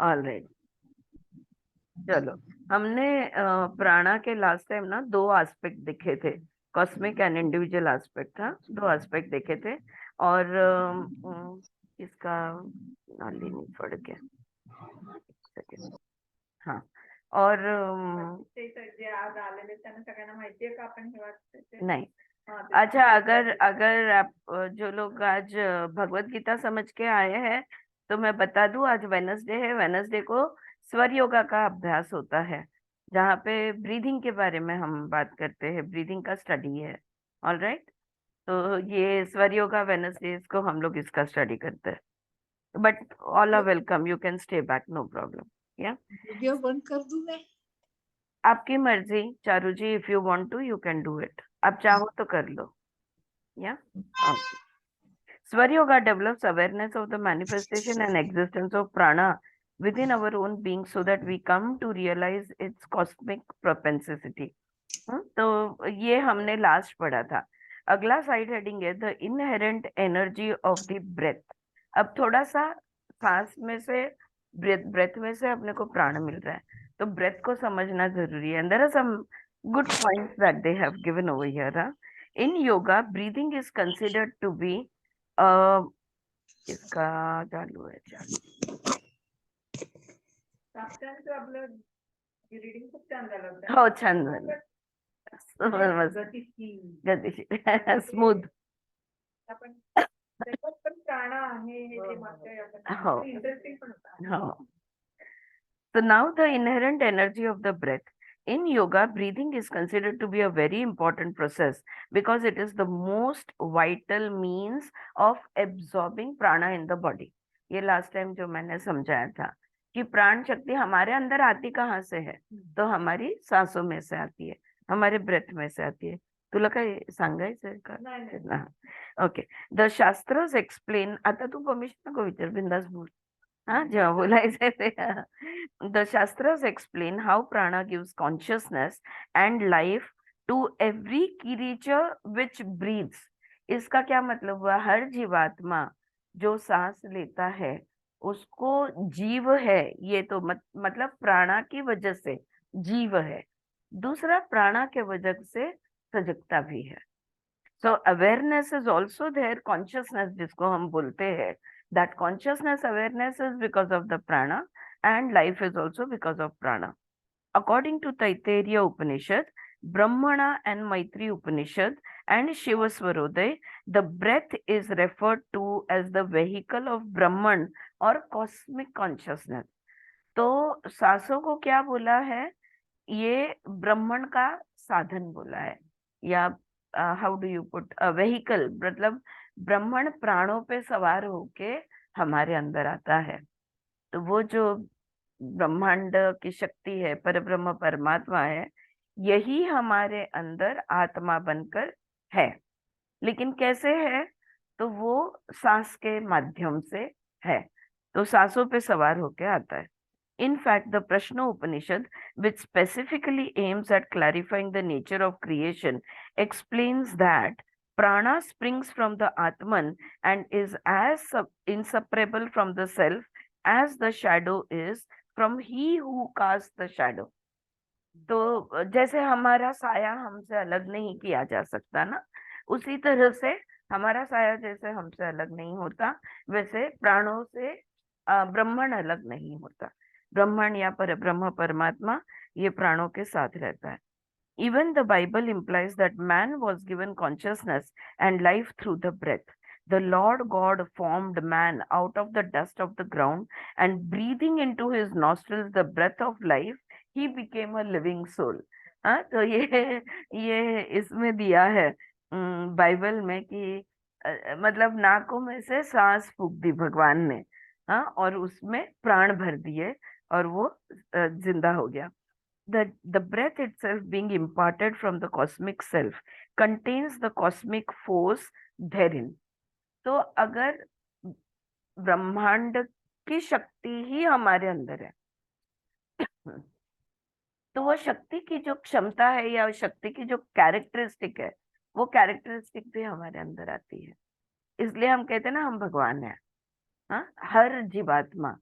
All right, चलो। हमने प्राणा के लास्ट टाइम ना दो एस्पेक्ट देखे थे, कॉस्मिक एंड इंडिविजुअल एस्पेक्ट था, दो एस्पेक्ट देखे थे। और इसका नाली नहीं पड़ गया, सेकंड। हाँ, और जे आज आलेले त्यांना सगळ्यांना माहितीये का आपण हे वाचते ते? नहीं, हाँ, अच्छा, अगर अगर आप जो लोग आज भगवत गीता समझ के आए हैं, तो मैं बता दूं, आज वेनसडे है। वेनसडे को स्वर योगा का अभ्यास होता है, जहाँ पे ब्रीदिंग के बारे में हम बात करते हैं, ब्रीदिंग का स्टडी है। ऑल राइट, तो ये स्वर योगा वेनसडेज को हम लोग इसका स्टडी करते हैं। But all are welcome, you can stay back, no problem. या वीडियो बंद कर दूं मैं? आपकी मर्जी Charu ji, if you want to you can do it, आप चाहो तो कर लो। या Svar Yoga develops awareness of the manifestation and existence of prana within our own being so that we come to realize its cosmic propensity. तो ये हमने last पढ़ा था। अगला साइड हेडिंग है the inherent energy of the breath. अब थोड़ा सा सांस में से, ब्रेथ ब्रेथ में से अपने को प्राण मिल रहा है, तो ब्रेथ को समझना जरूरी है। There are some good points that they have given over here. In yoga breathing is considered to be, इसका चालू है, चालू। साक्षांचं आपलं रीडिंग खूप छान झालं होतं. हो, छान झालं, मस्त, गतिशील. गतिशील, स्मूथ. आपण त्याच्यात पण प्राण आहे हे जे म्हणतोय आपण, हो इंटरेस्टिंग पण होता. हो. So now the inherent energy of the breath. In yoga, breathing is considered to be a very important process because it is the most vital means of absorbing prana in the body. ये last time जो मैंने समझाया था कि प्राण शक्ति हमारे अंदर आती कहाँ से है, तो हमारी सांसों में से आती है, हमारे ब्रेथ में से आती है। तुला काय सांगायचंय का? ओके, द शास्त्रस एक्सप्लेन, आता तू परमिशन नको विचार, बिंदास बोल, हाँ जेव्हा बोलायचंय ते. The shastras explain how prana gives consciousness and life to every creature which breathes. इसका क्या मतलब हुआ? हर जीवात्मा जो सांस लेता है उसको जीव है, ये तो मतलब प्राणा की वजह से जीव है। दूसरा, प्राणा के वजह से सजगता भी है। So awareness is also there, consciousness जिसको हम बोलते हैं, that consciousness awareness is because of the prana, and life is also because of prana. According to Taittiriya Upanishad, Brahmana and Maitri Upanishad and Shiva Swaroday, the breath is referred to as the vehicle of Brahman or cosmic consciousness. तो सांसों को क्या बोला है? ये ब्रह्मण का साधन बोला है, या how do you put, vehicle, मतलब ब्रह्मण प्राणों पे सवार होके हमारे अंदर आता है। तो वो जो ब्रह्मांड की शक्ति है, परब्रह्म परमात्मा है, यही हमारे अंदर आत्मा बनकर है। लेकिन कैसे है? तो वो सांस के माध्यम से है, तो सांसों पे सवार होके आता है। In fact, the Prashna Upanishad, which specifically aims at clarifying the nature of creation, explains that prana springs from the Atman and is as inseparable from the self as the shadow is from he who casts the shadow. तो जैसे हमारा साया हमसे अलग नहीं किया जा सकता ना, उसी तरह से हमारा साया जैसे हमसे अलग नहीं होता, वैसे प्राणों से ब्रह्मण अलग नहीं होता। ब्रह्मण या पर ब्रह्म परमात्मा ये प्राणों के साथ रहता है। Even the Bible implies that man was given consciousness and life through the breath. The Lord God formed man out of the dust of the ground, and breathing into his nostrils the breath of life, he became a living soul. हाँ, तो ये इसमें दिया है Bible में कि मतलब नाकों में से सांस फूक दी भगवान ने, हाँ, और उसमें प्राण भर दिए और वो जिंदा हो गया। The breath itself, being imparted from the cosmic self, contains the cosmic force therein. तो अगर ब्रह्मांड की शक्ति ही हमारे अंदर है, तो वो शक्ति की जो क्षमता है या शक्ति की जो कैरेक्टरिस्टिक है, वो कैरेक्टरिस्टिक भी हमारे अंदर आती है। इसलिए हम कहते हैं ना, हम भगवान हैं। हाँ, हर जीवात्मा,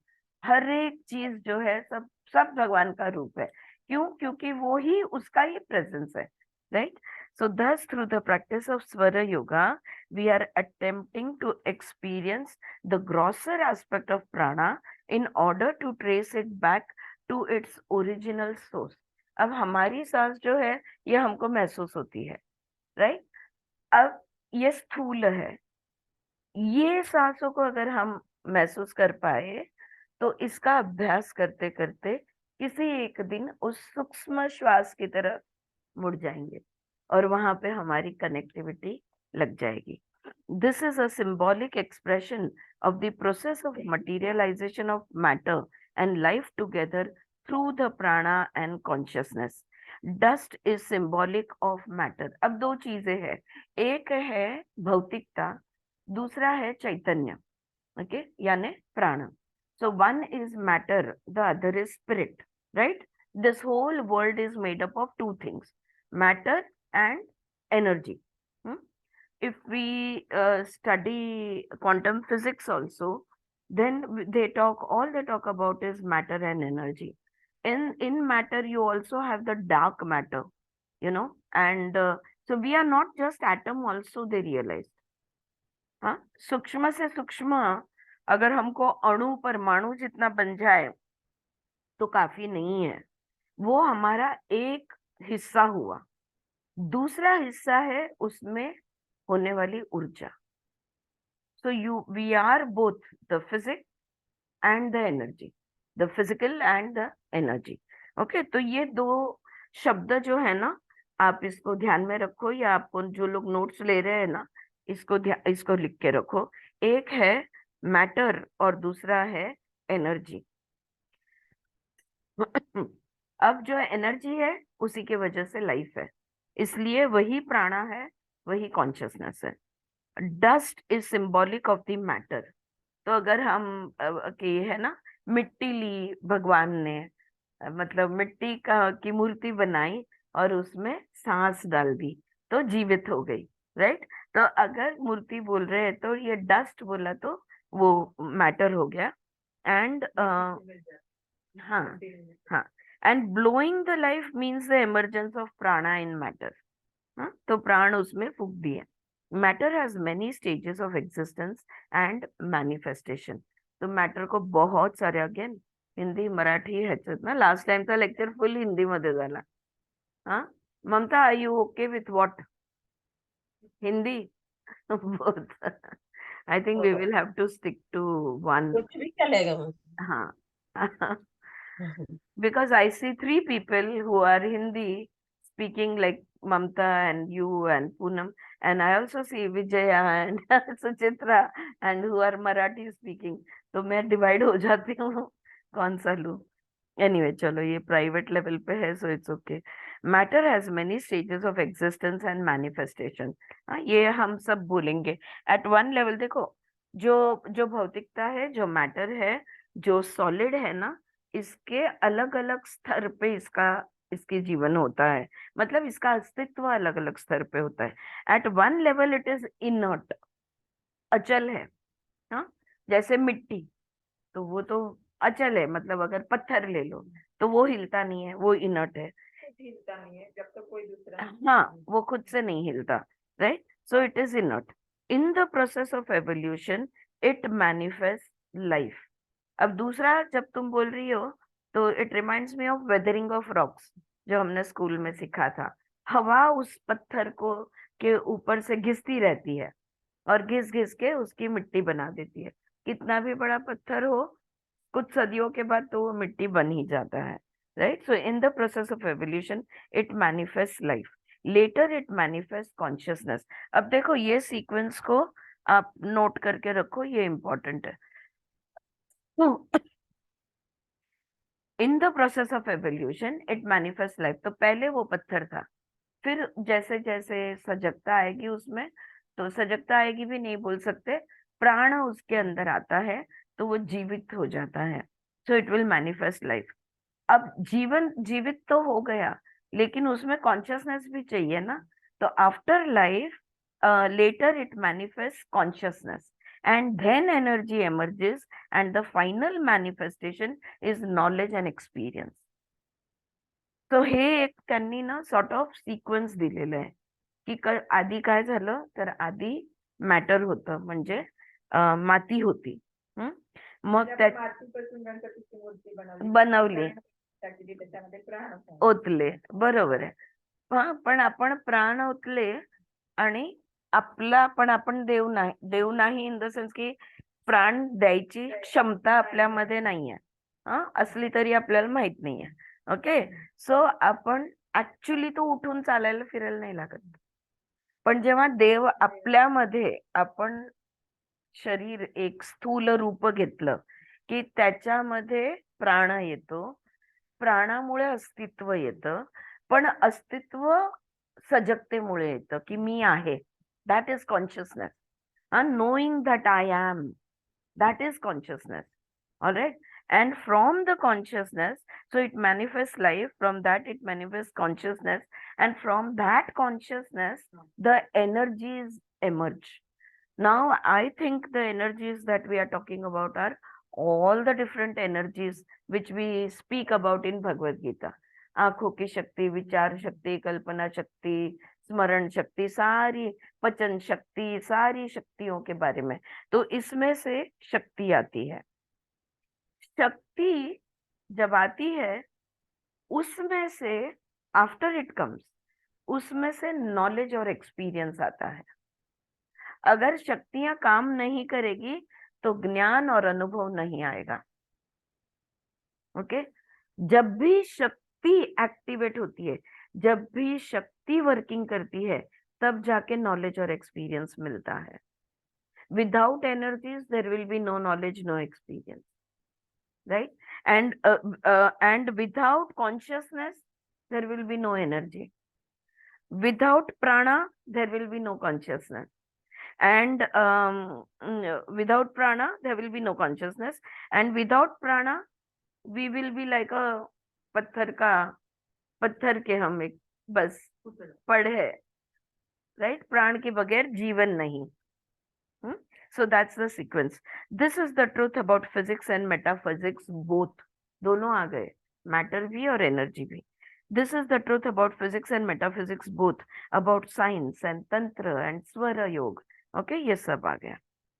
हर एक चीज जो है सब सब भगवान का रूप है। क्यों? क्योंकि वो ही उसका ही प्रेजेंस है, right? So thus through the practice of Swara Yoga, we are attempting to experience the grosser aspect of prana in order to trace it back to its original source. अब हमारी सांस जो है ये हमको महसूस होती है, राइट? अब ये स्थूल है, ये सांसों को अगर हम महसूस कर पाए तो इसका अभ्यास करते करते किसी एक दिन उस सूक्ष्म श्वास की तरफ मुड़ जाएंगे और वहां पे हमारी कनेक्टिविटी लग जाएगी। This is a symbolic expression of the process of materialization of matter and life together through the prana and consciousness. Dust is symbolic of matter. अब दो चीजें हैं, एक है भौतिकता, दूसरा है चैतन्य, ओके, यानी प्राण। So one is matter, the other is spirit, right? This whole world is made up of two things, matter and energy. Hmm? If we study quantum physics also, then all they talk about is matter and energy. In matter you also have the dark matter, and so we are not just atom also, they realized. हाँ, सूक्ष्म से सूक्ष्म अगर हमको अणु परमाणु जितना बन जाए तो काफी नहीं है, वो हमारा एक हिस्सा हुआ। दूसरा हिस्सा है उसमें होने वाली ऊर्जा। So we are both the physique and the energy, the physical and the energy. Okay, तो ये दो शब्द जो है ना, आप इसको ध्यान में रखो, या आपको जो लोग नोट्स ले रहे हैं ना, इसको लिख के रखो। एक है मैटर और दूसरा है एनर्जी। अब जो एनर्जी है उसी के वजह से लाइफ है, इसलिए वही प्राणा है, वही कॉन्शियसनेस है। Dust is symbolic of the matter. तो अगर हम कि है ना, मिट्टी ली भगवान ने, मतलब मिट्टी का की मूर्ति बनाई और उसमें सांस डाल दी तो जीवित हो गई, राइट? तो अगर मूर्ति बोल रहे हैं तो ये डस्ट बोला तो वो मैटर हो गया। एंड हाँ, हाँ, and blowing the life means the emergence of prana in matter. हाँ, तो प्राण उसमें फूंक दिए। Matter has many stages of existence and manifestation. तो मैटर को बहुत सारे, अगेन हिंदी मराठी ह्याच्यात ना, लास्ट टाइमचा लेक्चर फुल हिंदी मध्ये झाला। हाँ, Mamta, are you okay with what? Hindi? Both? I think we will have to stick to one. कुछ भी चलेगा मैम। हाँ। Because I see three people who are Hindi speaking, like Mamta and you and Poonam, and I also see Vijaya and Suchitra, and who are Marathi speaking. तो मैं divide हो जाती हूँ कौन सा लूँ। एनीवे, चलो ये प्राइवेट लेवल पे है, so it's okay. Matter has many stages of existence and manifestation. हाँ, ये हम सब बोलेंगे एट वन लेवल। देखो, जो जो भौतिकता है, जो मैटर है, जो सॉलिड है ना, इसके अलग अलग स्तर पे इसकी जीवन होता है, मतलब इसका अस्तित्व अलग अलग स्तर पे होता है। At one level it is inert, अचल है। हाँ, जैसे मिट्टी, तो वो तो अचल है, मतलब अगर पत्थर ले लो तो वो हिलता नहीं है, वो इनर्ट है। हिलता नहीं है जब तक कोई दूसरा हाँ, वो खुद से नहीं हिलता, right? So it is inert. In the process of evolution it manifest life. अब दूसरा जब तुम बोल रही हो तो it reminds me of weathering of rocks, जो हमने स्कूल में सीखा था। हवा उस पत्थर को के ऊपर से घिसती रहती है और घिस घिस के उसकी मिट्टी बना देती है। कितना भी बड़ा पत्थर हो, कुछ सदियों के बाद तो वो मिट्टी बन ही जाता है, right? So in the process of evolution it manifest life, later it manifest consciousness. अब देखो, ये सीक्वेंस को आप नोट करके रखो, ये इंपॉर्टेंट है। इन the process of evolution it manifest life. तो पहले वो पत्थर था, फिर जैसे जैसे सजगता आएगी उसमें, तो सजगता आएगी भी नहीं बोल सकते, प्राण उसके अंदर आता है तो वो जीवित हो जाता है। So it will manifest life. अब जीवन जीवित तो हो गया, लेकिन उसमें कॉन्शियसनेस भी चाहिए ना। तो after life later it manifest consciousness, and then energy emerges and the final manifestation is knowledge and experience. So हे एक त्यांनी ना सॉर्ट ऑफ सिक्वेन्स दिलेलं आहे की आधी काय झालं तर आधी मॅटर होतं म्हणजे माती होती. मग म्हणजे त्या आपण मातीपासून गणपतीची मूर्ती बनवली टाकली, त्याच्यामध्ये प्राण होता. ओतले, बरोबर आहे. पण आपण प्राण ओतले आणि आपण देव नाही इन द सेन्स की प्राण द्यायची क्षमता आपल्यामध्ये नाहीये. असली तरी आपल्याला माहित नाहीये. ओके, सो आपण ऍक्च्युली तो उठून चालायला फिरायला नाही लागत. पण जेव्हा देव आपल्यामध्ये आपण शरीर एक स्थूल रूप घेतलं की त्याच्यामध्ये प्राण येतो, प्राणामुळे अस्तित्व येतं, पण अस्तित्व सजगतेमुळे येतं की मी आहे. That is consciousness. knowing that I am, that is consciousness. All right, and from the consciousness, so it manifests life, from that it manifests consciousness, and from that consciousness the energies emerge. Now I think the energies that we are talking about are all the different energies which we speak about in Bhagavad Gita. आंखों की शक्ति, विचार शक्ति, कल्पना शक्ति, स्मरण शक्ति, सारी पचन शक्ति, सारी शक्तियों के बारे में. तो इसमें से शक्ति आती है. शक्ति जब आती है उसमें से आफ्टर इट कम्स, उसमें से नॉलेज और एक्सपीरियंस आता है. अगर शक्तियां काम नहीं करेगी तो ज्ञान और अनुभव नहीं आएगा. ओके, जब भी शक्ति एक्टिवेट होती है, जब भी शक्ति वर्किंग करती है, तब जाके नॉलेज और एक्सपीरियंस मिलता है. Without energies there will be no knowledge, no experience, right? And without consciousness there will be no energy. Without prana there will be no consciousness. And without prana there will be no consciousness, and without prana we will be like a पत्थर के हम एक बस पढ़े, right? प्राण के बगैर जीवन नहीं. So that's the sequence. This is the truth about physics and metaphysics both. दोनों आ गए, मैटर भी और एनर्जी भी. This is the truth about physics and metaphysics both, about science and tantra and swara yoga. Okay, ये सब आ गया.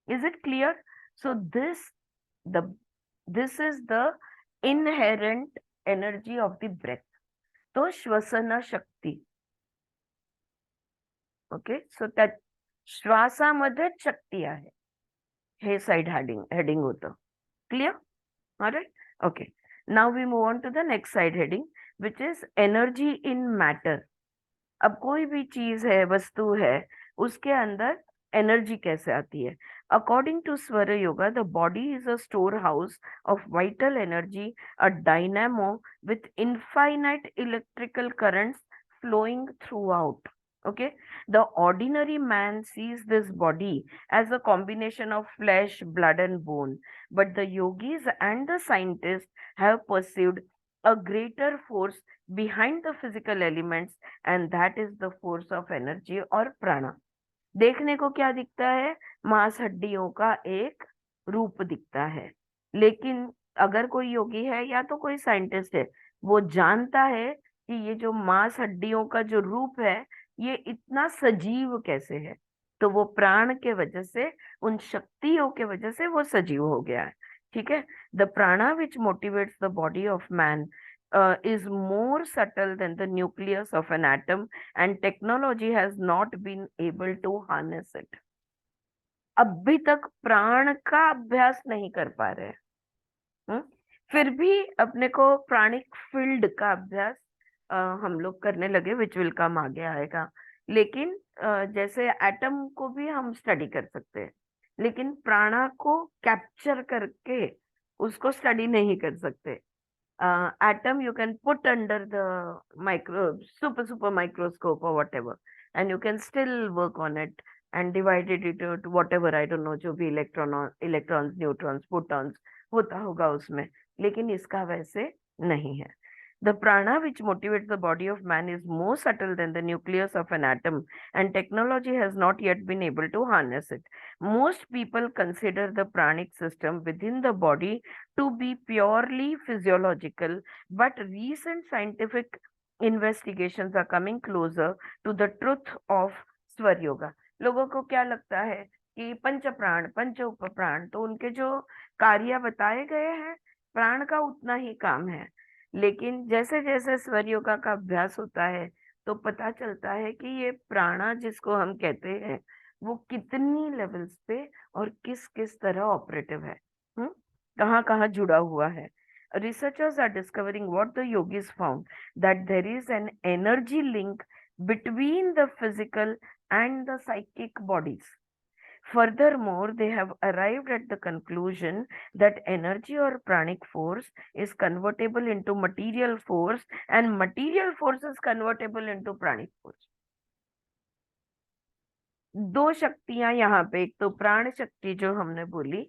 Is it clear? So this is the inherent energy of the breath. तो श्वसन शक्ती. Okay, सो त्या श्वासामध्ये शक्ती आहे, हे साइड हेडिंग होतं. Clear? Alright, okay. Now we move on to the next side heading which is energy in matter. अब कोई भी चीज है, वस्तु है, उसके अंदर एनर्जी कैसे आती है? अकॉर्डिंग टू स्वर yoga, the body is a store house of vital energy, a dynamo with infinite electrical currents flowing throughout. Okay, the ordinary man sees this body as a combination of flesh, blood and bone, but the yogis and the scientists have perceived a greater force behind the physical elements, and that is the force of energy or prana. देखने को क्या दिखता है? मांस हड्डियों का एक रूप दिखता है, लेकिन अगर कोई योगी है या तो कोई साइंटिस्ट है, वो जानता है कि ये जो मांस हड्डियों का जो रूप है ये इतना सजीव कैसे है. तो वो प्राण के वजह से, उन शक्तियों के वजह से वो सजीव हो गया है. ठीक है, the prana which motivates the body of man is more subtle than the nucleus of an atom, and technology has not been able to harness it. अभी तक प्राण का अभ्यास नहीं कर पा रहे. फिर भी अपने को प्राणिक फील्ड का अभ्यास हम लोग करने लगे, विच विल कम आगे आएगा. लेकिन जैसे एटम को भी हम स्टडी कर सकते हैं, लेकिन प्राणा को कैप्चर करके उसको स्टडी नहीं कर सकते. Atom you can put under the super microscope or whatever, and you can still work on it and divide it into whatever, I don't know, जो भी electrons, neutrons, photons होता होगा उसमें, लेकिन इसका वैसे नहीं है. The prana which motivates the body of man is more subtle than the nucleus of an atom, and technology has not yet been able to harness it. Most people consider the pranic system within the body to be purely physiological, but recent scientific investigations are coming closer to the truth of स्वर योगा. लोगों को क्या लगता है कि पंच प्राण पंच उप प्राण, तो उनके जो कार्य बताए गए हैं प्राण का उतना ही काम है, लेकिन जैसे जैसे स्वर योगा का अभ्यास होता है तो पता चलता है कि ये प्राणा जिसको हम कहते हैं वो कितनी लेवल्स पे और किस किस तरह ऑपरेटिव है, कहाँ कहाँ जुड़ा हुआ है. Researchers are discovering what the yogis found, that there is an energy link between the physical and the psychic bodies. Furthermore, they have arrived at the conclusion that energy or pranic force is convertible into material force, and material force is convertible into pranic force. दो शक्तियां यहाँ पे, एक तो प्राण शक्ति जो हमने बोली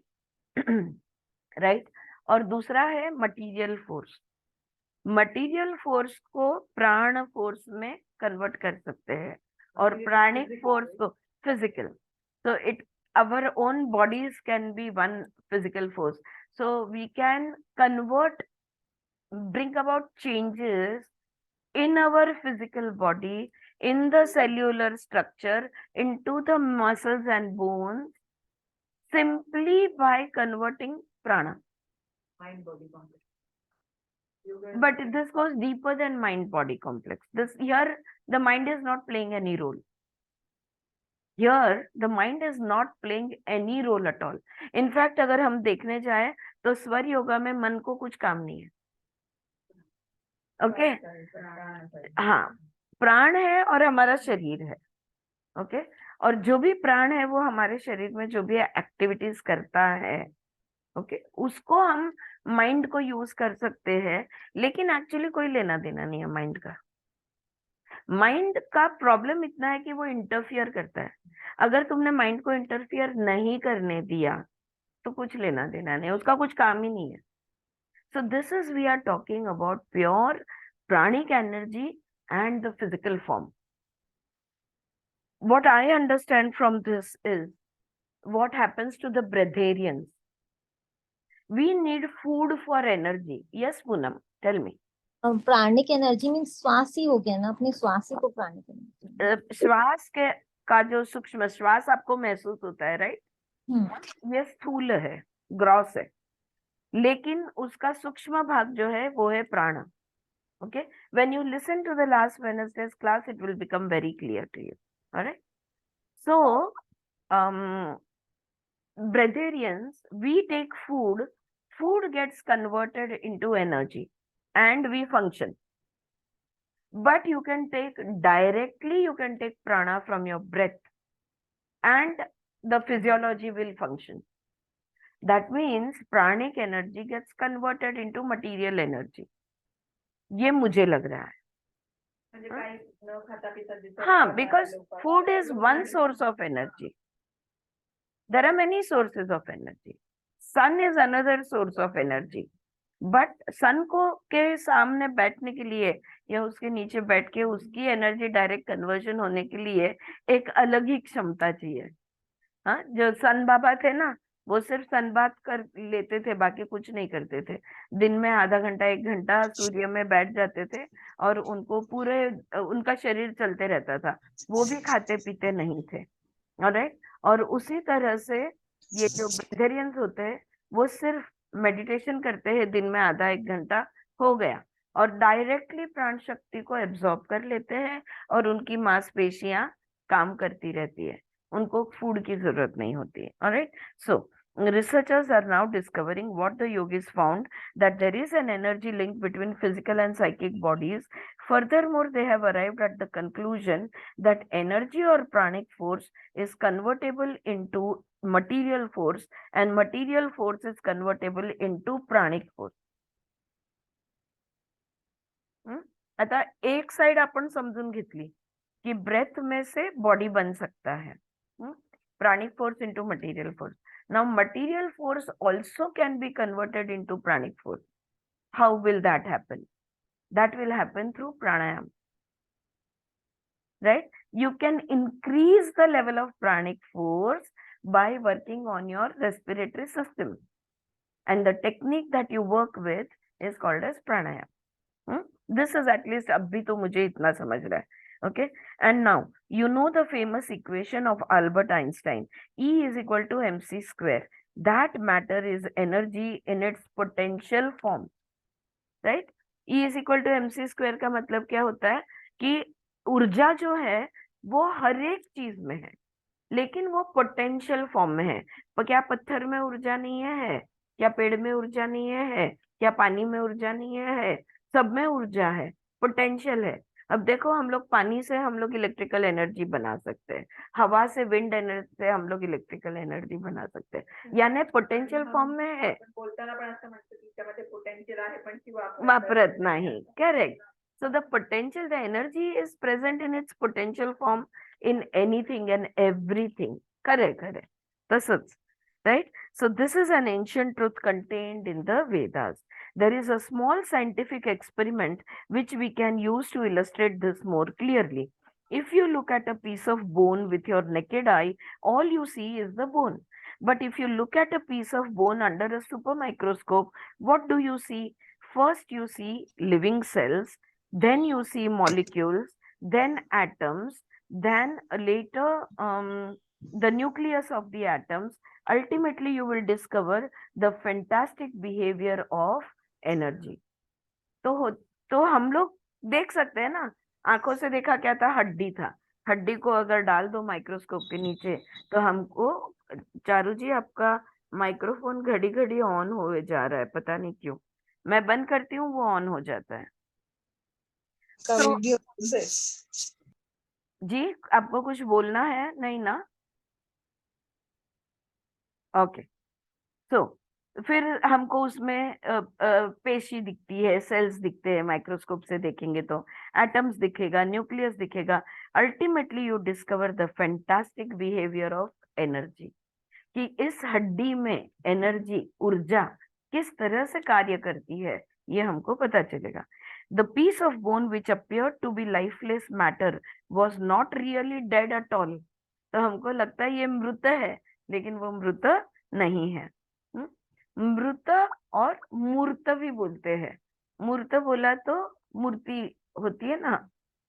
राइट, और दूसरा है मटीरियल फोर्स. मटीरियल फोर्स को प्राण फोर्स में कन्वर्ट कर सकते हैं और प्राणिक फोर्स को physical. So our own bodies can be one physical force. So we can bring about changes in our physical body, in the cellular structure, into the muscles and bones, simply by converting prana. Mind body complex. But this goes deeper than mind body complex. Here the mind is not playing any role. Here the mind is not playing any role at all. In fact, अगर हम देखने जाए तो स्वर योगा में मन को कुछ काम नहीं है. ओके, हाँ, प्राण है और हमारा शरीर है. ओके, और जो भी प्राण है वो हमारे शरीर में जो भी एक्टिविटीज करता है, ओके, उसको हम माइंड को यूज कर सकते हैं, लेकिन एक्चुअली कोई लेना देना नहीं है माइंड का. माइंड का प्रॉब्लम इतना है कि वो इंटरफियर करता है. अगर तुमने माइंड को इंटरफियर नहीं करने दिया तो कुछ लेना देना नहीं, उसका कुछ काम ही नहीं है. So this is we are talking about pure pranic energy and the physical form. What I understand from this is what happens to the breatharians. We need food for energy. Yes, Poonam, tell me. Pranic energy mean श्वास ही हो गया ना, अपने श्वास ही को प्राणिक energy. श्वास के का जो सूक्ष्म श्वास आपको महसूस होता है, राइट, ये स्थूल है, ग्रॉस है, लेकिन उसका सूक्ष्म भाग जो है वो है प्राण. Okay, when you listen to the last Wednesday's class, it will become very clear to you. All right. So, breatharians, we take food. Food gets converted into energy, and we function. But you can take directly. You can take prana from your breath, and the physiology will function. That means pranic energy gets converted into material energy. ये मुझे लग रहा है. म्हणजे काही न खाता पिता दिसत हाँ, नाही, because लोकं- food is one source of energy. There are many sources of energy. Sun is another source of energy. But sun को के सामने बैठने के लिए या उसके नीचे बैठ के उसकी एनर्जी डायरेक्ट कन्वर्जन होने के लिए एक अलग ही क्षमता चाहिए. हाँ, जो सन बाबा थे ना, वो सिर्फ सनबाथ कर लेते थे, बाकी कुछ नहीं करते थे. दिन में आधा घंटा 1 घंटा सूर्य में बैठ जाते थे और उनको पूरे उनका शरीर चलते रहता था. वो भी खाते पीते नहीं थे. ऑलराइट. और उसी तरह से ये जो ब्रेथेरियंस होते हैं वो सिर्फ मेडिटेशन करते हैं, दिन में आधा 1 घंटा हो गया, और डायरेक्टली प्राण शक्ति को एब्जॉर्ब कर लेते हैं और उनकी मांसपेशियां काम करती रहती है, उनको फूड की जरूरत नहीं होती है. Alright. So researchers are now discovering what the yogis found, that there is an energy link between physical and psychic bodies. Furthermore, they have arrived at the conclusion that energy or pranic force is convertible into material force, and material force is convertible into pranic force. आता एक side आपण समजून घेतली की breath में से body बन सकता है, pranic force into material force. Now material force also can be converted into pranic force. How will that happen? that will happen through pranayam, right? You can increase the level of pranic force by working on your respiratory system, and the technique that you work with is called as pranayam. This is at least abhi to mujhe itna samajh raha hai. Okay, and now you know the famous equation of Albert Einstein, E is equal to mc square. That matter is energy in its potential form, right? E is equal to mc square का मतलब क्या होता है कि ऊर्जा जो है वो हर एक चीज में है, लेकिन वो पोटेंशियल फॉर्म में है। पर क्या पत्थर में ऊर्जा नहीं है? क्या पेड़ में ऊर्जा नहीं है? क्या पानी में ऊर्जा नहीं है? सब में ऊर्जा है, पोटेंशियल है। अब देखो, हम लोग पानी से हम लोग इलेक्ट्रिकल एनर्जी बना सकते हैं, हवा से विंड एनर्जी से हम लोग इलेक्ट्रिकल एनर्जी बना सकते हैं, यानी पोटेंशियल फॉर्म में है, आपण बोलताना पण असं म्हणतो की त्यामध्ये पोटेन्शियल आहे पण ती वापरत नाही. Correct. So the potential, the energy is present in its potential form in anything and everything. Correct, correct. Tasats, right? So this is an ancient truth contained in the Vedas. There is a small scientific experiment which we can use to illustrate this more clearly. If you look at a piece of bone with your naked eye, all you see is the bone. But if you look at a piece of bone under a super microscope, what do you see? First you see living cells, then you see molecules, then atoms, then later the nucleus of the atoms. Ultimately you will discover the fantastic behavior of energy. तो हम लोग देख सकते हैं ना, आंखों से देखा क्या था? हड्डी था। हड्डी को अगर डाल दो माइक्रोस्कोप के नीचे तो हमको, चारू जी आपका माइक्रोफोन घड़ी घड़ी ऑन हो जा रहा है, पता नहीं क्यों। मैं बंद करती हूँ वो ऑन हो जाता है। तो जी आपको कुछ बोलना है? नहीं ना? ओके। सो फिर हमको उसमें पेशी दिखती है, सेल्स दिखते हैं, माइक्रोस्कोप से देखेंगे तो एटम्स दिखेगा, न्यूक्लियस दिखेगा। Ultimately you discover the fantastic behaviour of energy, कि इस हड्डी में एनर्जी, ऊर्जा किस तरह से कार्य करती है, ये हमको पता चलेगा। The piece of bone which appear to be lifeless matter was not really dead at all. तो हमको लगता है ये मृत है, लेकिन वो मृत नहीं है। मृत और मूर्त भी बोलते हैं। मूर्त बोला तो मूर्ति होती है ना,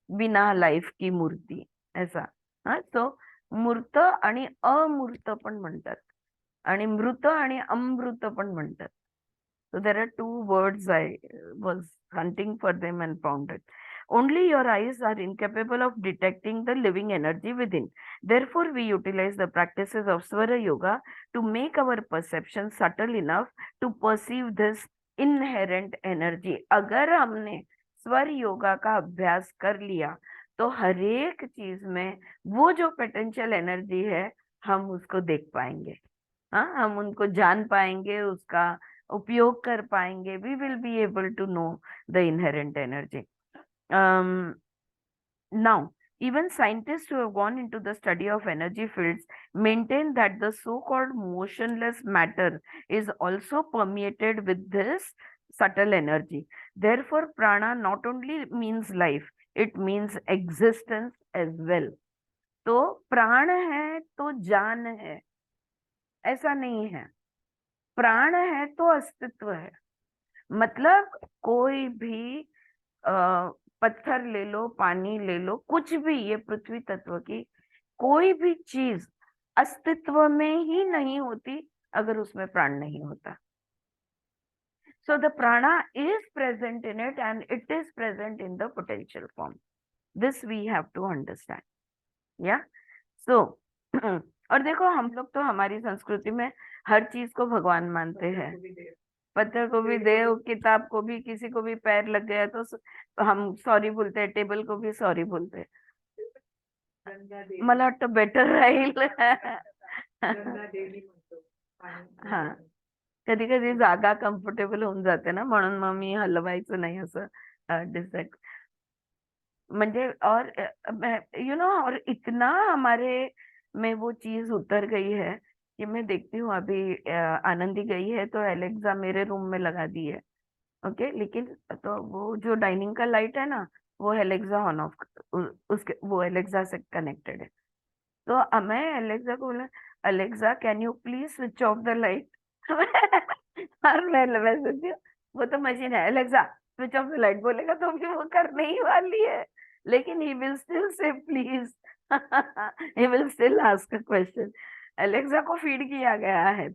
बिना लाइफ की मूर्ति, ऐसा। हाँ, तो मूर्त आणि अमूर्त पण म्हणतात, आणि मृत आणि अमृत पण म्हणतात. So there are two words. I was hunting for them and found it. Only your eyes are incapable of detecting the living energy within. Therefore, we utilize the practices of Swara Yoga to make our perception subtle enough to perceive this inherent energy. अगर हमने स्वर योगा का अभ्यास कर लिया तो हर एक चीज में वो जो पोटेंशियल एनर्जी है हम उसको देख पाएंगे। हाँ, हम उनको जान पाएंगे, उसका उपयोग कर पाएंगे। We will be able to know the inherent energy. Now, even scientists who have gone into the study of energy fields maintain that the so-called motionless matter is also permeated with this subtle energy. Therefore, prana not only means life, it means existence as well. तो प्राण है तो जान है, ऐसा नहीं है। प्राण है तो अस्तित्व है। मतलब कोई भी पत्थर ले लो, पानी ले लो, कुछ भी, ये पृथ्वी तत्व की कोई भी चीज अस्तित्व में ही नहीं होती अगर उसमें प्राण नहीं होता। So the prana is present in it and it is present in the potential form. This we have to understand. Yeah. So और देखो, हम लोग तो हमारी संस्कृति में हर चीज को भगवान मानते हैं। पत्थर को भी देव, किताब को भी, किसी को भी पैर लग गया तो हम सॉरी बोलते हैं, टेबल को भी सॉरी बोलते हैं। मला वाटतं बेटर राहील। हा, कधी कधी जागा कम्फर्टेबल होऊन जाते ना, म्हणून मग मी हलवायचं नाही असं डिसाइड म्हणजे। और यू नो, और इतना हमारे में वो चीज उतर गई है कि मैं देखती हूँ अभी आनंदी गई है तो एलेक्सा मेरे रूम में लगा दी है। ओके, लेकिन तो वो जो डाइनिंग का लाइट है ना, वो एलेक्सा ऑन ऑफ, उसके वो एलेक्सा से कनेक्टेड है। तो मैं एलेक्सा को बोला, Alexa can you please switch off the light. और मैं सोचती हूँ वो तो मशीन है, Alexa switch off the light बोलेगा तो भी वो करने ही वाली है, लेकिन he will still say please. He will still ask a question. Alexa को फीड किया गया है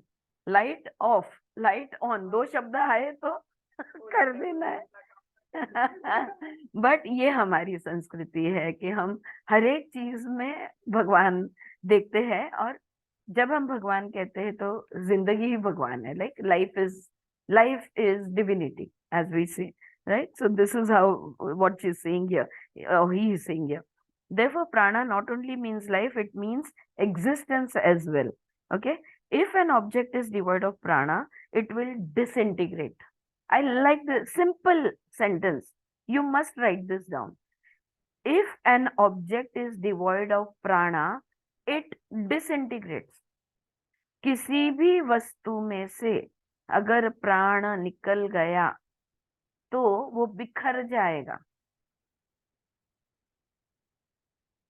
लाइट ऑफ लाइट ऑन, दो शब्द आए तो कर देना है। बट ये हमारी संस्कृति है कि हम हर एक चीज में भगवान देखते हैं, और जब हम भगवान कहते हैं तो जिंदगी ही भगवान है, like life is divinity as we say, right? So this is how what she is saying here, he is saying here. Therefore, prana not only means life, it means existence as well. Okay? If an object is devoid of prana, it will disintegrate. I like the simple sentence. You must write this down. If an object is devoid of prana, it disintegrates. किसी भी वस्तु में से अगर प्राण निकल गया तो वो बिखर जाएगा,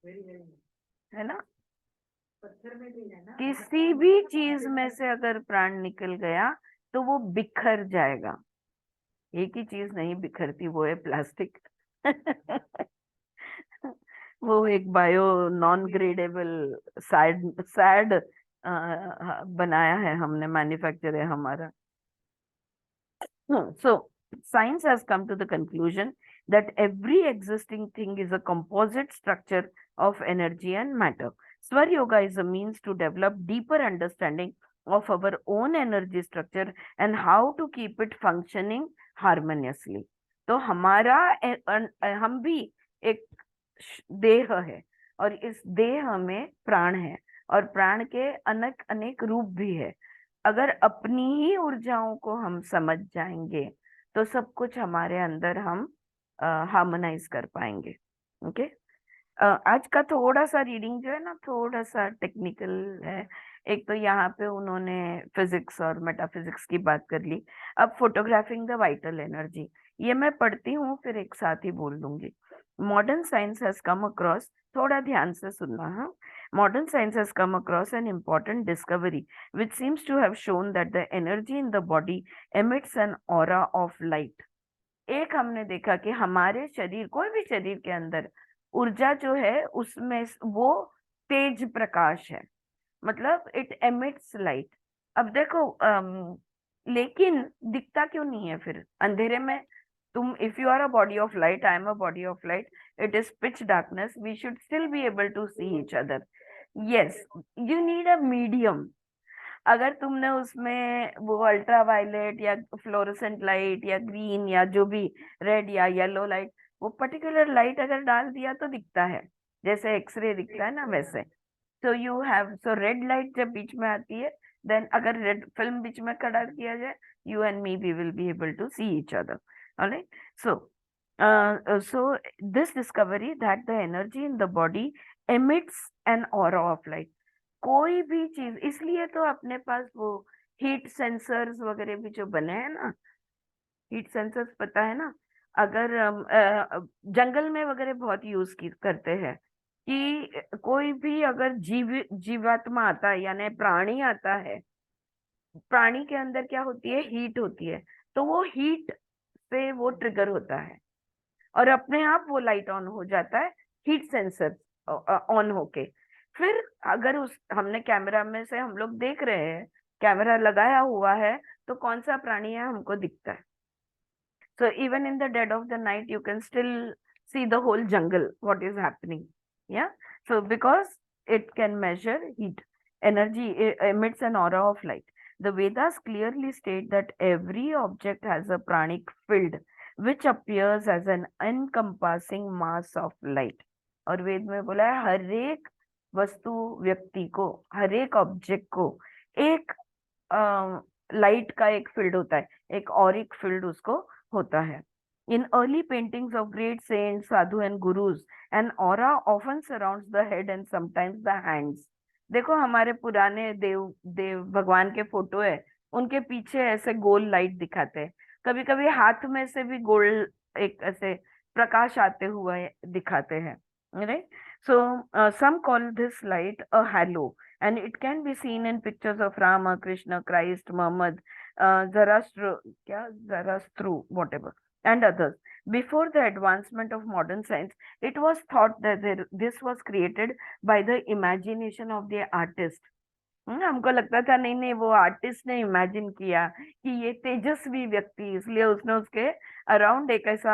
है ना? पत्थर में भी है ना। किसी भी चीज में से अगर प्राण निकल गया तो वो बिखर जाएगा। एक ही चीज नहीं बिखरती, वो है प्लास्टिक। वो एक bio non gradable sad sad बनाया है हमने, मैन्युफैक्चर है हमारा। So science has come to the conclusion that every existing thing is a composite structure of energy and matter. Swar Yoga is a means to develop deeper understanding of our own energy structure and how to keep it functioning harmoniously. तो हमारा हम भी एक देह है, और इस देह में प्राण है, और प्राण के अनेक अनेक रूप भी है। अगर अपनी ही ऊर्जाओं को हम समझ जाएंगे तो सब कुछ हमारे अंदर हम हार्मोनाइज कर पाएंगे। ओके, आज का थोड़ा सा रीडिंग जो है ना, थोड़ा सा टेक्निकल है। एक तो यहाँ पे उन्होंने फिजिक्स और मेटाफिजिक्स की बात कर ली। अब फोटोग्राफिंग द वाइटल एनर्जी, ये मैं पढ़ती हूँ फिर एक साथ ही बोल दूंगी। Modern science has come across, थोड़ा ध्यान से सुनना है। Modern science has come across an important discovery which seems to have shown that the energy in the body emits an aura of light. एक हमने देखा कि हमारे शरीर, कोई भी शरीर के अंदर ऊर्जा जो है उसमें वो तेज प्रकाश है, मतलब इट एमिट्स लाइट। अब देखो लेकिन दिखता क्यों नहीं है फिर अंधेरे में? तुम, if you are a body of light, I am a body of light, it is pitch darkness, we should still be able to see each other. Yes, you need a medium. अगर तुमने उसमें वो ultraviolet या fluorescent light या green या जो भी red या येलो लाइट, वो पर्टिकुलर लाइट अगर डाल दिया तो दिखता है, जैसे एक्सरे दिखता है ना वैसे। सो you have, so red light जब बीच में आती है, देन अगर रेड फिल्म बीच में खड़ा किया जाए, you and me we will be able to see each other. Alright, so so this discovery that the energy in the body emits an aura of light. कोई भी चीज, इसलिए तो अपने पास वो हीट सेंसर्स वगैरह भी जो बने हैं ना, हीट सेंसर्स पता है ना, अगर जंगल में वगैरह बहुत यूज करते हैं कि कोई भी अगर जीवात्मा आता है यानी प्राणी आता है, प्राणी के अंदर क्या होती है, हीट होती है, तो वो हीट से वो ट्रिगर होता है और अपने आप वो लाइट ऑन हो जाता है, हीट सेंसर ऑन होके। फिर अगर उस, हमने कैमरा में से हम लोग देख रहे हैं, कैमरा लगाया हुआ है, तो कौन सा प्राणी है हमको दिखता है। So even in the dead of the night, you can still see the whole jungle, what is happening. Yeah. So because it can measure heat, energy emits an aura of light. The Vedas clearly state that every object has a pranic field, which appears as an encompassing mass of light. और वेद में बोला है हर एक वस्तु, व्यक्ति को, हर एक object को एक लाइट का एक फील्ड होता है, एक ऑरिक फील्ड उसको होता है। In early paintings of great saints, sadhu and gurus, an aura often surrounds the head and sometimes the hands. देखो हमारे पुराने देव भगवान के फोटो है, उनके पीछे ऐसे गोल लाइट दिखाते हैं, कभी कभी हाथ में से भी गोल्ड एक ऐसे प्रकाश आते हुए दिखाते हैं, right? So some call this light a halo, and it can be seen in pictures of Rama, Krishna, Christ, Muhammad, Zarathustra, whatever, and others. Before the advancement of modern science, it was thought that this was created by the imagination of the artist. हमको लगता था नहीं नहीं, वो artist ने imagine किया कि ये तेजस्वी व्यक्ति, इसलिए उसने उसके अराउंड एक ऐसा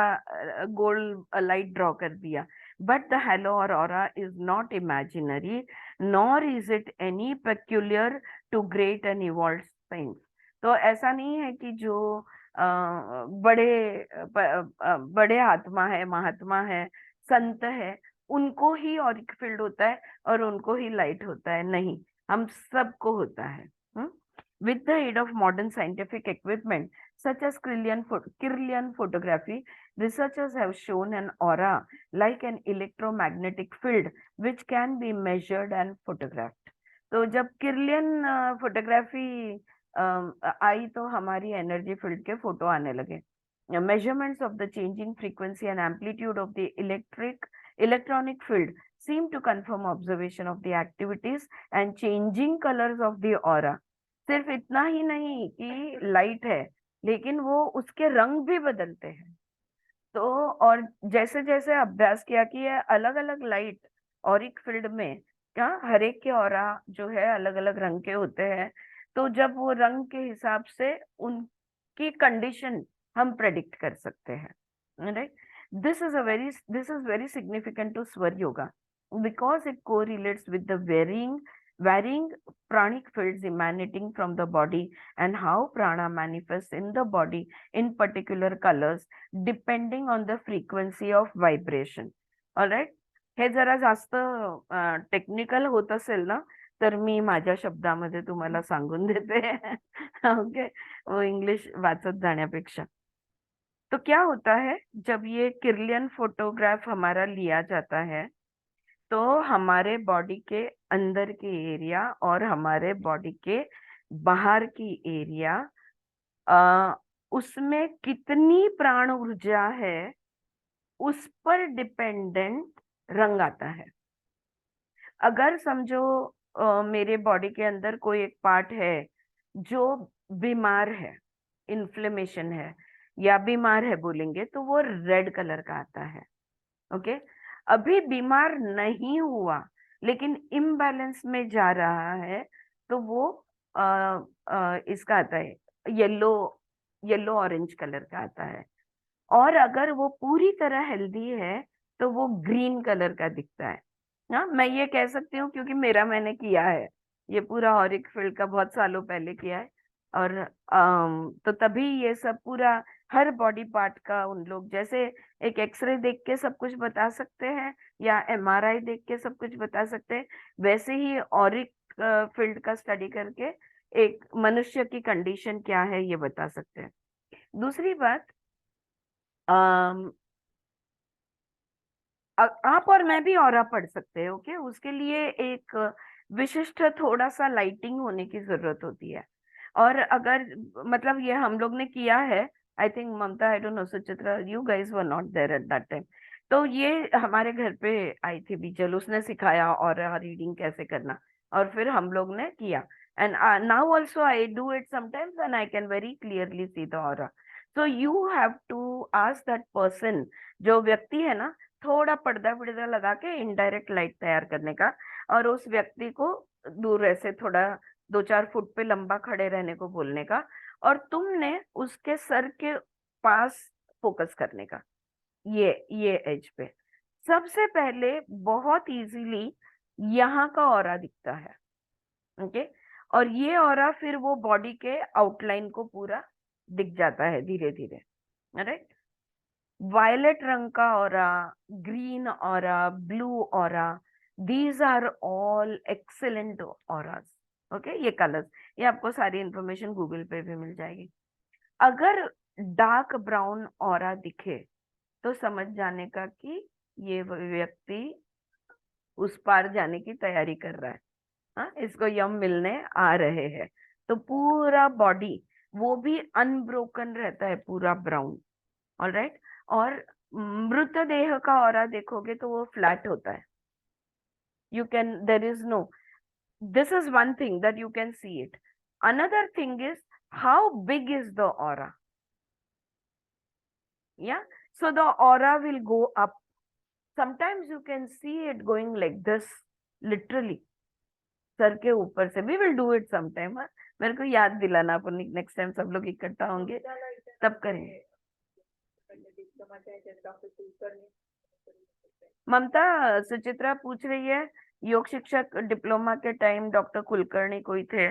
गोल्ड लाइट ड्रॉ कर दिया. बट द हेलो और aura is not imaginary, nor is it any peculiar to great and evolve science. तो ऐसा नहीं है कि जो बड़े आत्मा है, महात्मा है, संत है, उनको ही ऑरिक फील्ड होता है और उनको ही लाइट होता है. नहीं, हम सबको होता है. With the aid of modern scientific equipment such as Kirlian photography, researchers have shown an aura like an electromagnetic field which can be measured and photographed. तो जब किरलियन फोटोग्राफी आई तो हमारी एनर्जी फील्ड के photo आने लगे. Measurements of the changing frequency and amplitude of the electronic field seem to confirm observation of the activities and changing colors of the aura. सिर्फ इतना ही नहीं कि लाइट है, लेकिन वो उसके रंग भी बदलते हैं. तो और जैसे जैसे अभ्यास किया कि ये अलग अलग लाइट ऑरिक फील्ड में, क्या हर एक के ऑरा जो है अलग अलग रंग के होते हैं, तो जब वो रंग के हिसाब से उनकी कंडीशन हम प्रेडिक्ट कर सकते हैं, right? This is very significant to Swar Yoga because it correlates with the varying pranic fields emanating from the body and how prana manifests in the body in particular colors depending on the frequency of vibration. Alright? हे जरा जास्त technical होत असेल ना, तर मी माझ्या शब्दामध्ये तुम्हाला सांगून देते. ओके, वो इंग्लिश वाचत जाण्यापेक्षा. तो क्या होता है, जब ये किरलियन फोटोग्राफ हमारा लिया जाता है तो हमारे बॉडी के अंदर की एरिया और हमारे बॉडी के बाहर की एरिया, उसमें कितनी प्राण ऊर्जा है उस पर डिपेंडेंट रंग आता है. अगर समझो मेरे बॉडी के अंदर कोई एक पार्ट है जो बीमार है, इन्फ्लेमेशन है या बीमार है बोलेंगे, तो वो रेड कलर का आता है. ओके, अभी बीमार नहीं हुआ लेकिन इम्बैलेंस में जा रहा है, तो वो इसका आता है येलो ऑरेंज कलर का आता है. और अगर वो पूरी तरह हेल्दी है तो वो ग्रीन कलर का दिखता है. हाँ, मैं ये कह सकती हूँ क्योंकि मैंने किया है ये पूरा ऑरिक फील्ड का, बहुत सालों पहले किया है. और तो तभी ये सब पूरा हर बॉडी पार्ट का उन लोग जैसे एक एक्सरे देख के सब कुछ बता सकते हैं या एमआरआई देख के सब कुछ बता सकते हैं, वैसे ही ऑरिक फील्ड का स्टडी करके एक मनुष्य की कंडीशन क्या है ये बता सकते हैं. दूसरी बात, आप और मैं भी ऑरा पढ़ सकते हैं. ओके, उसके लिए एक विशिष्ट थोड़ा सा लाइटिंग होने की जरूरत होती है. और अगर मतलब ये हम लोग ने किया है, I think Mamta, I don't know, Suchitra, you guys were not there at that time. तो ये हमारे घर पे आई थी बीजल, उसने सिखाया और रीडिंग कैसे करना, और फिर हम लोग ने किया. And now also I do it sometimes and I can very clearly see the aura. So you have to ask that person, जो व्यक्ति है ना, थोड़ा पर्दा वर्दा लगा के इनडायरेक्ट लाइट तैयार करने का, और उस व्यक्ति को दूर ऐसे थोड़ा 2-4 फुट पे लंबा खड़े रहने को बोलने का, और तुमने उसके सर के पास फोकस करने का, ये एज पे. सबसे पहले बहुत इजीली यहाँ का ऑरा दिखता है. ओके, और ये ऑरा फिर वो बॉडी के आउटलाइन को पूरा दिख जाता है धीरे धीरे. राइट? वायलेट रंग का aura, green aura, blue aura, these are all excellent auras. Okay, ये कलर्स, ये आपको सारी इंफॉर्मेशन गूगल पे भी मिल जाएगी. अगर डार्क ब्राउन ऑरा दिखे तो समझ जाने का कि ये व्यक्ति उस पार जाने की तैयारी कर रहा है. हाँ, इसको यम मिलने आ रहे हैं. तो पूरा बॉडी वो भी अनब्रोकन रहता है, पूरा ब्राउन। ऑलराइट। और मृतदेह का ऑरा देखोगे तो वो फ्लैट होता है। You can, there is no, this is one thing that you can see it. Another thing is how big is the aura. Yeah, so the aura will go up. Sometimes you can see it going like this, literally sir के ऊपर से। we will do it sometime, हाँ? मेरे को याद दिलाना, अपन next time सब लोग इकट्ठा होंगे तब करेंगे। ममता, सुचित्रा पूछ रही है, योग शिक्षक डिप्लोमा के टाइम डॉक्टर कुलकर्णी कोई थे,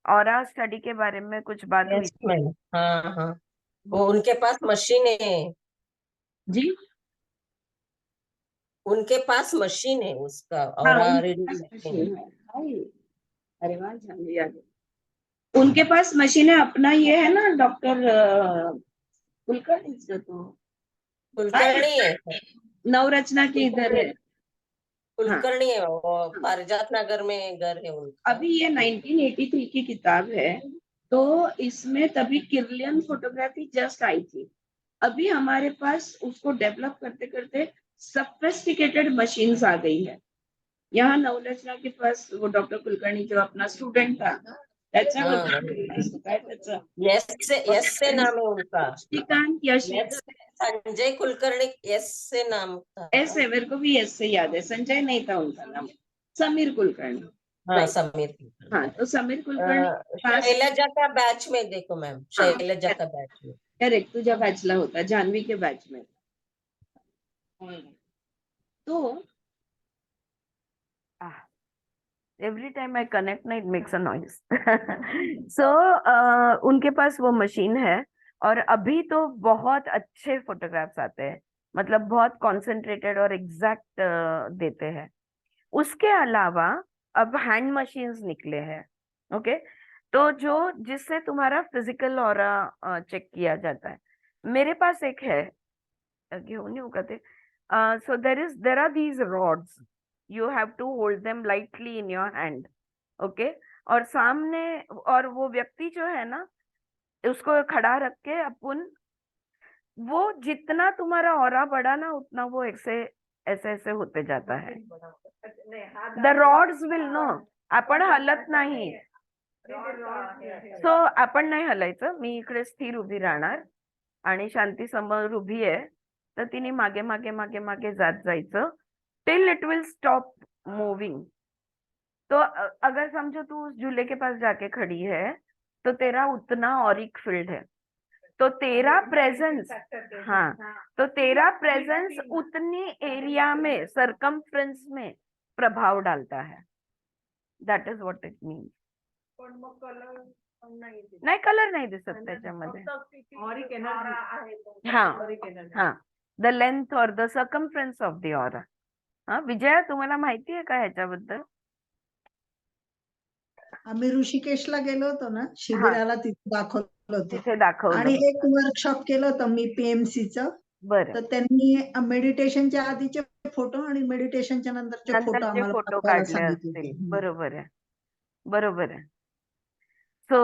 ऑरा स्टडी के बारे में कुछ बात हुई यस थी? मैम, हाँ हाँ, वो उनके पास मशीन है जी उनके पास मशीन है उसका हाँ, और उनके रीडिंग पास मशीन मशीन है। हाय, अरे वाह, जान लिया। उनके पास मशीन है अपना, ये है ना डॉक्टर कुलकर्णी से तो कुलकर्णी है, नवरचना के इधर है। हाँ, कुलकर्णी है, वो पारिजात नगर में घर है उनका। अभी ये 1983 की किताब है, तो इसमें तभी किरलियन फोटोग्राफी जस्ट आई थी। अभी हमारे पास उसको डेवलप करते करते सफिस्टिकेटेड मशीन्स आ गई है। यहाँ नवरचना के पास वो डॉक्टर कुलकर्णी जो अपना स्टूडेंट था, त्याचा हाँ, काय त्याचं यस से नाम है उनका। श्रीकांत या यस, संजय कुलकर्णी, यस से नाम था। एस है, मेरे को भी एस से याद है, संजय नहीं था उनका नाम, समीर कुलकर्णी। हाँ, समीर कुलकर्णी। हाँ, तो समीर कुलकर्णी पास शैलजा का बैच में देखो मैम, हाँ, शैलजा का बैच में। करेक्ट, तुझ्या बॅचला होता, जान्हवी के बॅच में। तो एवरी टाइम आई कनेक्ट ना, इट मेक्स अ नॉइज। सो उनके पास वो मशीन है, और अभी तो बहुत अच्छे फोटोग्राफ्स आते हैं, मतलब बहुत कॉन्सेंट्रेटेड और एग्जैक्ट देते हैं। उसके अलावा अब हैंड मशीन्स निकले हैं। ओके, तो जो जिससे तुम्हारा फिजिकल ऑरा चेक किया जाता है। मेरे पास एक है, घेऊन येऊ का ते? So there are these rods. You have to hold them lightly in your hand. Okay? और सामने, और वो व्यक्ति जो है ना, उसको खड़ा रख के अपन, वो जितना तुम्हारा ऑरा बढ़ा ना, उतना वो ऐसे ऐसे ऐसे होते जाता है। द रॉड्स विल नो, आपण हलत नाही। सो आपण नाही हलायचं, मी इकडे स्थिर उभी राहणार आणि शांती समोर उभी आहे, तर तिने मागे मागे मागे मागे जात जायचं till it will stop moving. तो अगर समझो तू उस झूले के पास जाके खड़ी है, तो तेरा उतना ऑरिक फील्ड है, तो तेरा प्रेजेंस, हाँ, तो तेरा प्रेजेंस उतनी एरिया में, सरकमफ्रेंस में प्रभाव डालता है। That is what it means. पण मग कलर नाही दिसत. नाही, कलर नाही दिसत त्याच्यामध्ये। फक्त किती ऑरा आहे तो. हाँ, ऑरिक एनर्जी. हाँ, द लेंथ और the circumference of the aura. हाँ विजया, तुम्हाला माहिती आहे का ह्याच्याबद्दल? आम्ही ऋषिकेशला गेलो होतो ना शिबिराला, तिथे दाखवलं होतं तिथे दाखवलं आणि होतं. एक वर्कशॉप केलं होतं मी पीएमसीचं. बरं, तर त्यांनी मेडिटेशनच्या आधीचे फोटो आणि मेडिटेशनच्या नंतरचे फोटो नंतरचे आम्हाला फोटो पाठवायला काढले सांगितले असतील। होते. बरोबर आहे, बरोबर आहे। So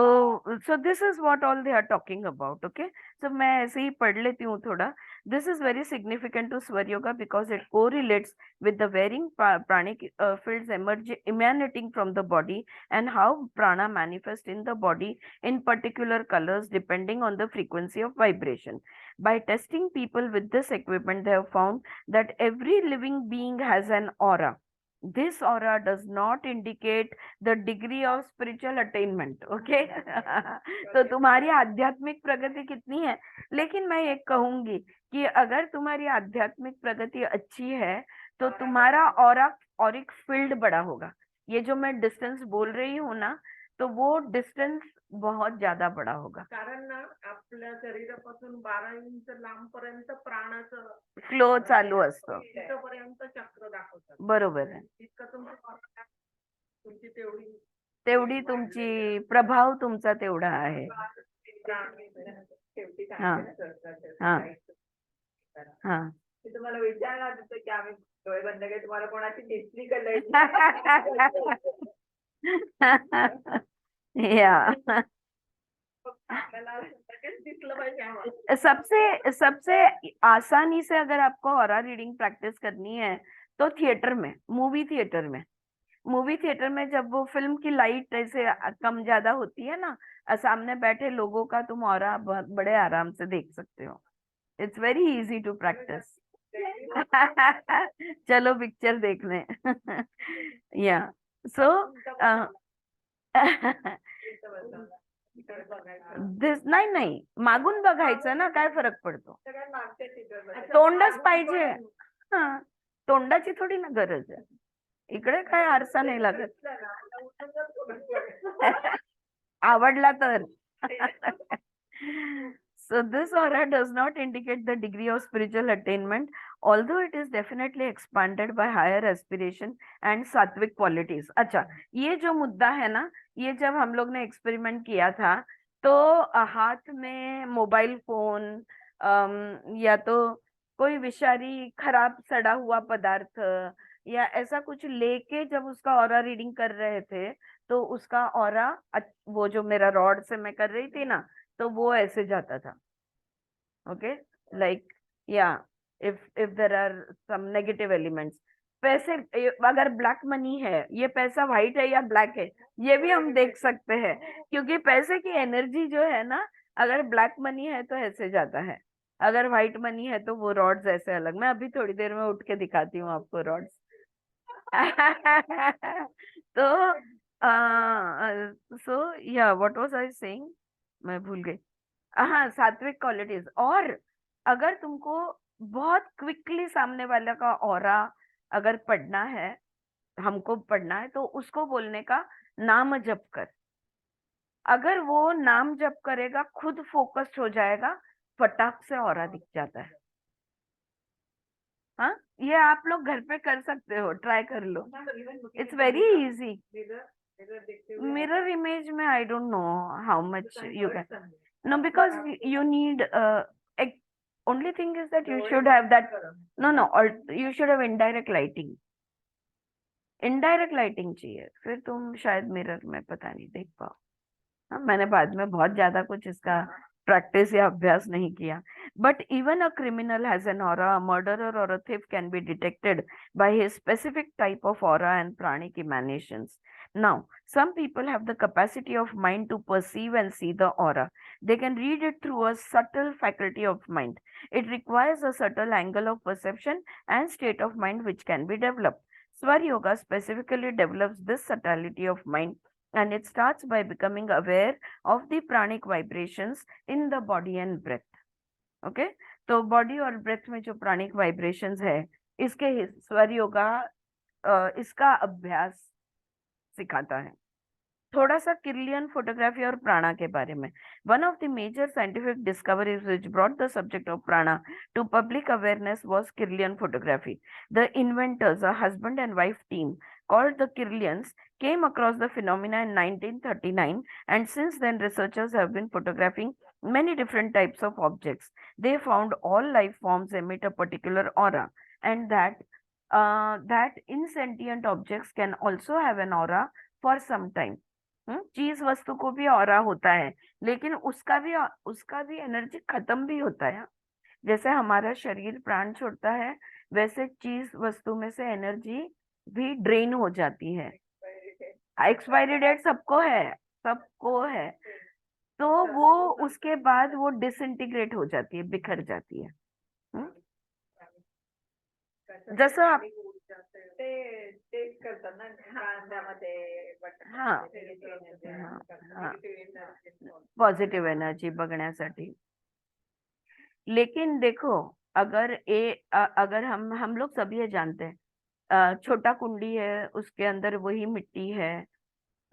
this is what all they are talking about. Okay, so मैं ऐसे ही पढ़ लेती हूँ थोड़ा। This is very significant to Swar Yoga because it correlates with the varying pranic fields emanating from the body, and how prana manifests in the body in particular colors depending on the frequency of vibration. By testing people with this equipment, they have found that every living being has an aura. This aura does not indicate the degree of spiritual attainment. Okay? तो तुम्हारी आध्यात्मिक प्रगति कितनी है, लेकिन मैं ये कहूंगी कि अगर तुम्हारी आध्यात्मिक प्रगति अच्छी है तो तुम्हारा ऑरिक फील्ड बड़ा होगा। ये जो मैं डिस्टेंस बोल रही हूँ ना, तो वो डिस्टेंस बहुत ज्यादा बड़ा होगा, कारण ना आपल्या शरीरापासून 12 इंच लांब पर्यंत प्राणाचं फ्लो चालू असतो। तिथपर्यंत चक्र दाखवतात. बरोबर आहे, इतकं तुमची तेवढी तेवढी तुमची प्रभाव तुमचा तेवढा आहे। शेवटी हा, हा, हा। मी तुम्हाला विचारणार होतं की आम्ही डोळे बंद केले, तुम्हाला कोणाची दिसली का Yeah. फक्त आपल्याला असं वाटतं की दिसलं पाहिजे आम्हाला. सबसे सबसे आसानी से अगर आपको ऑरा रीडिंग प्रैक्टिस करनी है तो थिएटर में, मूवी थिएटर में जब वो फिल्म की लाइट ऐसे कम ज्यादा होती है ना, सामने बैठे लोगों का तुम ऑरा बड़े आराम से देख सकते हो. It's very easy to practise. चलो पिक्चर देखने. या सो इकडे बघायचं. दिस नाही नाही मागून बघायचं ना, काय फरक पडतो. सगळ्यात मागच्या सीटवर तोंडच पाहिजे. हा, तोंडाची थोडी ना गरज आहे. इकडे काय आरसा नाही लागत. आवडला तर. So this aura does not indicate the degree of spiritual attainment, although it is definitely expanded by higher aspiration and sattvic qualities. अच्छा, ये जो मुद्दा है ना, ये जब हम लोग ने एक्सपेरिमेंट किया था तो हाथ में मोबाइल फोन या तो कोई विषारी खराब सड़ा हुआ पदार्थ या ऐसा कुछ लेके जब उसका ऑरा रीडिंग कर रहे थे तो उसका ऑरा, वो जो मेरा रॉड से मैं कर रही थी ना, तो वो ऐसे जाता था. ओके, लाइक या if there are some negative elements. पैसे, अगर ब्लैक मनी है, ये पैसा व्हाइट है या ब्लैक है, ये भी हम देख सकते हैं, क्योंकि पैसे की एनर्जी जो है ना, अगर ब्लैक मनी है तो ऐसे जाता है, अगर व्हाइट मनी है तो वो रॉड्स ऐसे अलग. मैं अभी थोड़ी देर में उठ के दिखाती हूँ आपको रॉड्स. तो सो या व्हाट वाज आई सेइंग, मैं भूल गई. हाँ, सात्विक क्वालिटीज. और अगर तुमको बहुत क्विकली सामने वाले का ऑरा अगर पढ़ना है, हमको पढ़ना है, तो उसको बोलने का नाम जप कर. अगर वो नाम जप करेगा, खुद फोकस्ड हो जाएगा, फटाक से ऑरा दिख जाता है. हाँ, ये आप लोग घर पे कर सकते हो, ट्राई कर लो. It's very easy. Mirror image में I don't know how much you can. No, because you need only thing is that you should have that. No, or you should have indirect lighting. Indirect lighting चाहिए, फिर तुम शायद mirror में पता नहीं देख पाओ. हाँ, मैंने बाद में बहुत ज्यादा कुछ इसका प्रैक्टिस या अभ्यास नहीं किया. But even a criminal has an aura. A murderer or a thief can be detected by his specific type of aura and pranic emanations. Now, some people have the capacity of mind to perceive and see the aura. They can read it through a subtle faculty of mind. It requires a subtle angle of perception and state of mind which can be developed. Swar Yoga specifically develops this subtlety of mind, and it starts by becoming aware of the pranic vibrations in the body and breath. Okay, तो body और breath में जो प्राणिक vibrations है, इसके स्वर योगा इसका अभ्यास सिखाता है. थोड़ा सा किर्लियन फोटोग्राफी और प्राणा के बारे में. One of the major scientific discoveries which brought the subject of prana to public awareness was Kirlian photography. The inventors, a husband and wife team called the Kirlians, came across the phenomena in 1939, and since then researchers have been photographing many different types of objects. They found all life forms emit a particular aura, and that insentient objects can also have an aura for some time. चीज वस्तु को भी aura होता है, लेकिन उसका भी energy खत्म भी होता है. जैसे हमारा शरीर प्राण छोड़ता है, वैसे चीज वस्तु में से एनर्जी भी ड्रेन हो जाती है. एक्सपायरी डेट सबको है, तो वो उसके बाद वो डिसइंटीग्रेट हो जाती है, बिखर जाती है. जसं आप ते करतात ना कांद्यामध्ये पॉझिटिव्ह एनर्जी बघण्यासाठी. लेकिन देखो, अगर हम लोग सभी ये जानते हैं, छोटा कुंडी है, उसके अंदर वही मिट्टी है,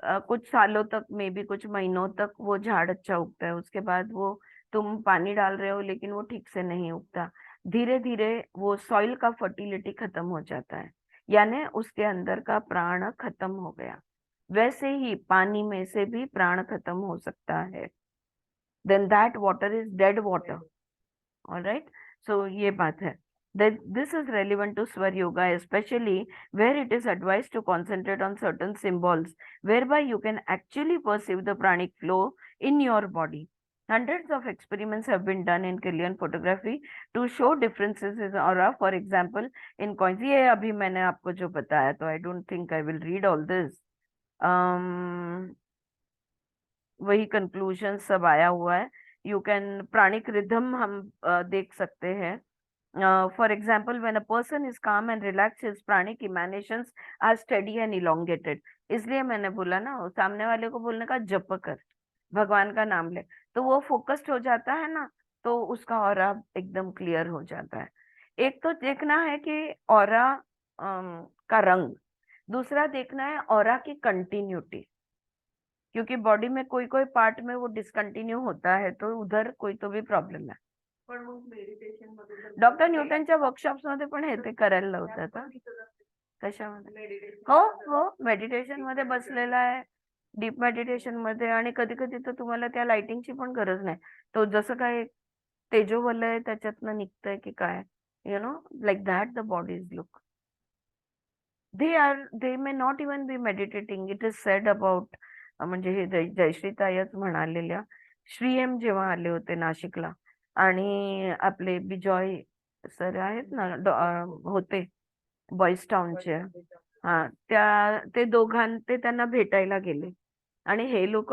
कुछ सालों तक में भी कुछ महीनों तक वो झाड़ अच्छा उगता है, उसके बाद वो तुम पानी डाल रहे हो लेकिन वो ठीक से नहीं उगता. धीरे धीरे वो सॉइल का फर्टिलिटी खत्म हो जाता है, यानी उसके अंदर का प्राण खत्म हो गया. वैसे ही पानी में से भी प्राण खत्म हो सकता है. Then that water is dead water. Alright, so ये बात है. That this is relevant to Swar Yoga, especially where it is advised to concentrate on certain symbols, whereby you can actually perceive the pranic flow in your body. Hundreds of experiments have been done in Kirlian photography to show differences in aura. For example, in coins, ये अभी मैंने आपको जो बताया, तो I don't think I will read all this. वही conclusion सब आया हुआ है. यू कैन प्राणिक रिदम हम देख सकते हैं. For example, when a person is calm and relaxed, his pranic emanations are steady and elongated. इसलिए मैंने बोला ना, सामने वाले को बोलने का जप कर, भगवान का नाम ले, तो वो फोकस्ड हो जाता है ना, तो उसका ऑरा एकदम क्लियर हो जाता है. एक तो देखना है कि ऑरा का रंग, दूसरा देखना है ऑरा की कंटिन्यूटी, क्योंकि बॉडी में कोई कोई पार्ट में वो डिसकंटिन्यू होता है, तो उधर कोई तो भी प्रॉब्लेम है. पण मग मेडिटेशन मध्ये जर डॉक्टर न्यूटनच्या वर्कशॉप्स मध्ये पण हे ते करायला लावतात हा. कशामध्ये? मेडिटेशन हो हो, मेडिटेशन मध्ये बसलेला आहे, डीप मेडिटेशन मध्ये, आणि कधी कधी तर तुम्हाला त्या लाइटिंगची पण गरज नाही, तो जसं काय तेजोवलय त्याच्यातनं निघतंय की काय, you know, like that the bodies look. they may not even be meditating. It is said about म्हणजे हे जयश्री ताईच म्हणालेल्या, श्रीएम जेव्हा आले होते नाशिकला, आणि आपले बिजॉय सर आहेत ना, होते बॉईज टाउनचे, हा, ते ते त्यांना भेटायला गेले, आणि हे लोक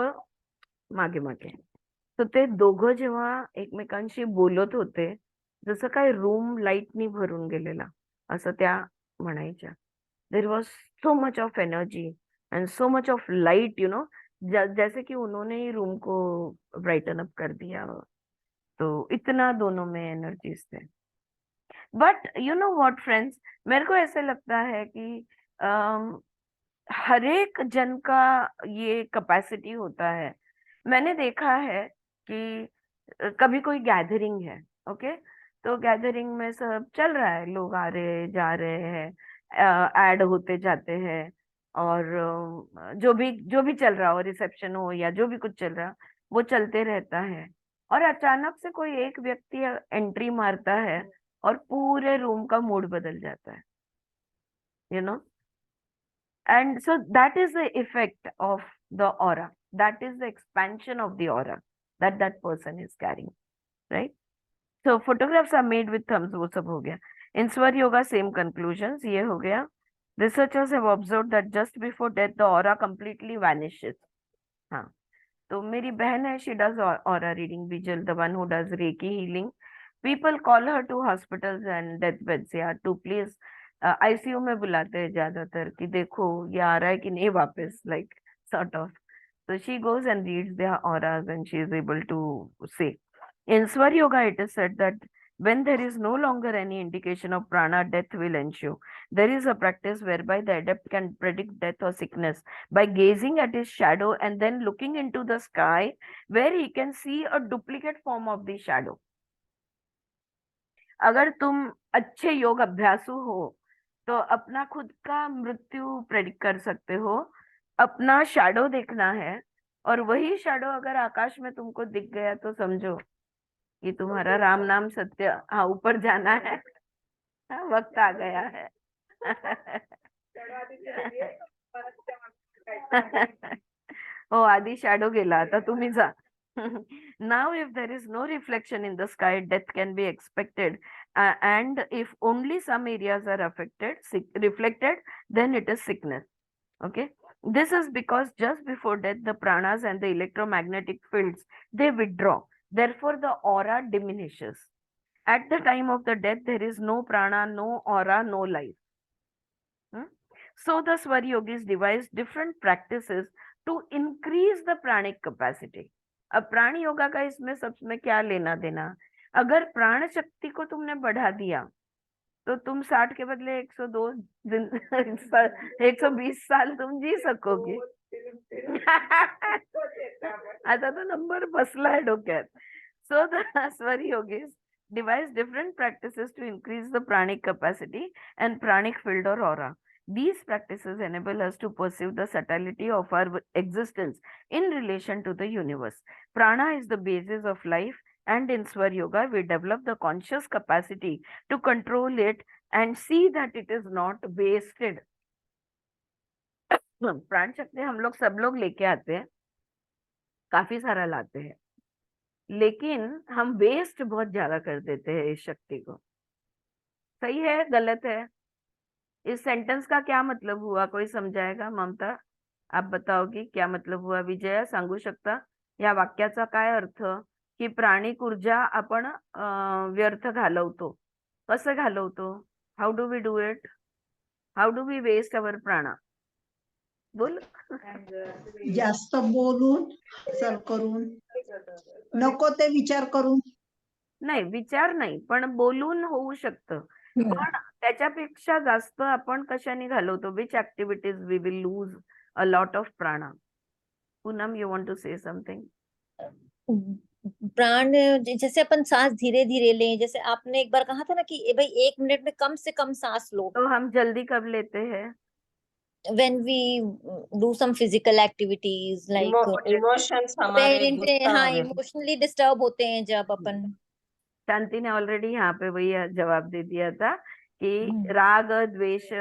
मागे मागे, तर ते दोघं जेव्हा एकमेकांशी बोलत होते, जसं काय रूम लाईटनी भरून गेलेला, असं त्या म्हणायच्या. There was so much of energy and so much of light, you know, जैसे कि उन्होंने ही रूम को ब्राइटन अप कर दिया. तो इतना दोनों में एनर्जीज थे. But you know what friends, मेरे को ऐसे लगता है कि हर एक जन का ये कैपेसिटी होता है. मैंने देखा है कि कभी कोई गैदरिंग है, ओके, तो गैदरिंग में सब चल रहा है, लोग आ रहे जा रहे हैं, ऐड होते जाते हैं, और जो भी चल रहा हो, रिसेप्शन हो या जो भी कुछ चल रहा, वो चलते रहता है, और अचानक से कोई एक व्यक्ति एंट्री मारता है और पूरे रूम का मूड बदल जाता है, you know. And so that is the effect of the aura. That is the expansion of the aura that that person is carrying, right? So photographs are made with thumbs. वो सब हो गया. In Swar Yoga, same conclusions. ये हो गया. Researchers have observed that just before death, the aura completely vanishes. हाँ. तो मेरी बहन है, she does aura reading. Bijal, the one who does Reiki healing. People call her to hospitals and deathbeds, yeah, to please ICU में बुलाते हैं ज्यादातर कि देखो ये आ रहा है कि नहीं वापस, like sort of. So she goes and reads their auras and she is able to say. In Swar Yoga, it is said that when there is no longer any indication of prana, death will ensue. There is a practice whereby the adept can predict death or sickness by gazing at his shadow and then looking into the sky, where he can see a duplicate form of the shadow. अगर तुम अच्छे योग अभ्यासु हो तो अपना खुद का मृत्यु प्रेडिक्ट कर सकते हो. अपना शैडो देखना है, और वही शैडो अगर आकाश में तुमको दिख गया तो समझो कि तुम्हारा राम नाम सत्य, हाँ, ऊपर जाना है, हाँ, वक्त आ गया है. हो, आधी शॅडो गेला, आता तुम्ही जा. Now if there is no reflection in the sky, death can be expected, and if only some areas are affected, reflected, then it is sickness. Okay, this is because just before death the pranas and the electromagnetic fields, they withdraw, therefore the aura diminishes. At the time of the death there is no prana, no aura, no life. So the Swar yogis devised different practices to increase the pranic capacity. अब प्राण योगा का इसमें सबसे क्या लेना देना? अगर प्राण शक्ति को तुमने बढ़ा दिया तो तुम 60 के बदले 102 120 साल तुम जी सकोगे. आता तो नंबर बसलाय डोक्यात. So the Swar yogis devised different practices to increase the pranic capacity and pranic field or aura. These practices enable us to perceive the subtlety of our existence in relation to the universe. Prana is the basis of life And in Swar Yoga, we develop the conscious capacity to control it and see that it is not wasted. प्राण शक्ति हम लोग सब लोग लेके आते हैं, काफी सारा लाते हैं, लेकिन हम वेस्ट बहुत ज्यादा कर देते हैं इस शक्ति को। सही है, गलत है? इस सेंटेंस का क्या मतलब हुआ, कोई समझाएगा? ममता, आप बताओगी क्या मतलब हुआ? विजया सांगू शकता या वाक्याचा काय अर्थ? की प्राणिक ऊर्जा आपण व्यर्थ घालवतो. कसं घालवतो? How do we do it? How do we waste our prana? बोल. जास्त बोलून चल करून नको ते विचार करून नाही, विचार नाही, पण बोलून होऊ शकतं. पण त्याच्यापेक्षा जास्त आपण कशाने घालवतो? Which activities we will lose a lot of prana? Poonam, you want to say something? प्राण जैसे अपन सांस धीरे धीरे लें, जैसे आपने एक बार कहा था ना कि भाई 1 मिनट में कम से कम सांस लो। तो हम जल्दी कब लेते हैं? when we do some physical activities like emotions हमारे parent गुस्सा हाँ में इमोशनली डिस्टर्ब होते हैं जब अपन शांति ने ऑलरेडी यहाँ पे वही जवाब दे दिया था कि हम्म। राग द्वेष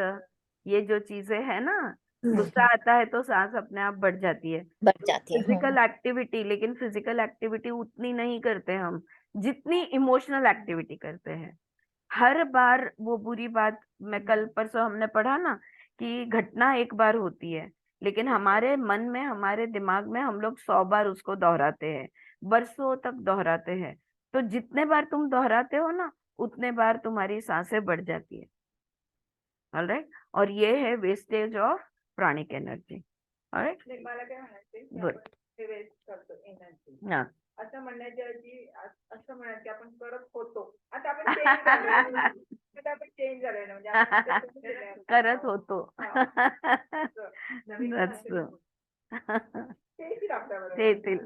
ये जो चीजें है ना, गुस्सा आता है तो सांस अपने आप बढ़ जाती है, बढ़ जाती है। Physical activity. लेकिन फिजिकल एक्टिविटी उतनी नहीं करते हम जितनी इमोशनल एक्टिविटी करते हैं। हर बार वो बुरी बात, मैं कल परसों हमने पढ़ा ना कि घटना एक बार होती है, लेकिन हमारे मन में, हमारे दिमाग में हम लोग 100 बार उसको दोहराते हैं, बरसों तक दोहराते हैं। तो जितने बार तुम दोहराते हो ना, उतने बार तुम्हारी सांसें बढ़ जाती है। ऑलराइट, और ये है wastage of pranic energy. Alright, मला काय म्हणायचे की Good. आपण ते वेस्ट करतो एनर्जी, हा. असं म्हणण्याच्या ऐवजी असं म्हणायचं की आपण करत होतो, आता आपण चेंज झालोय. आता आपण चेंज झालोय ना, म्हणजे आपण ते करून दिलंय. करत होतो. असं. नवीन That's भाषेत true. ते येतील आपल्याबरोबर. ते येतील.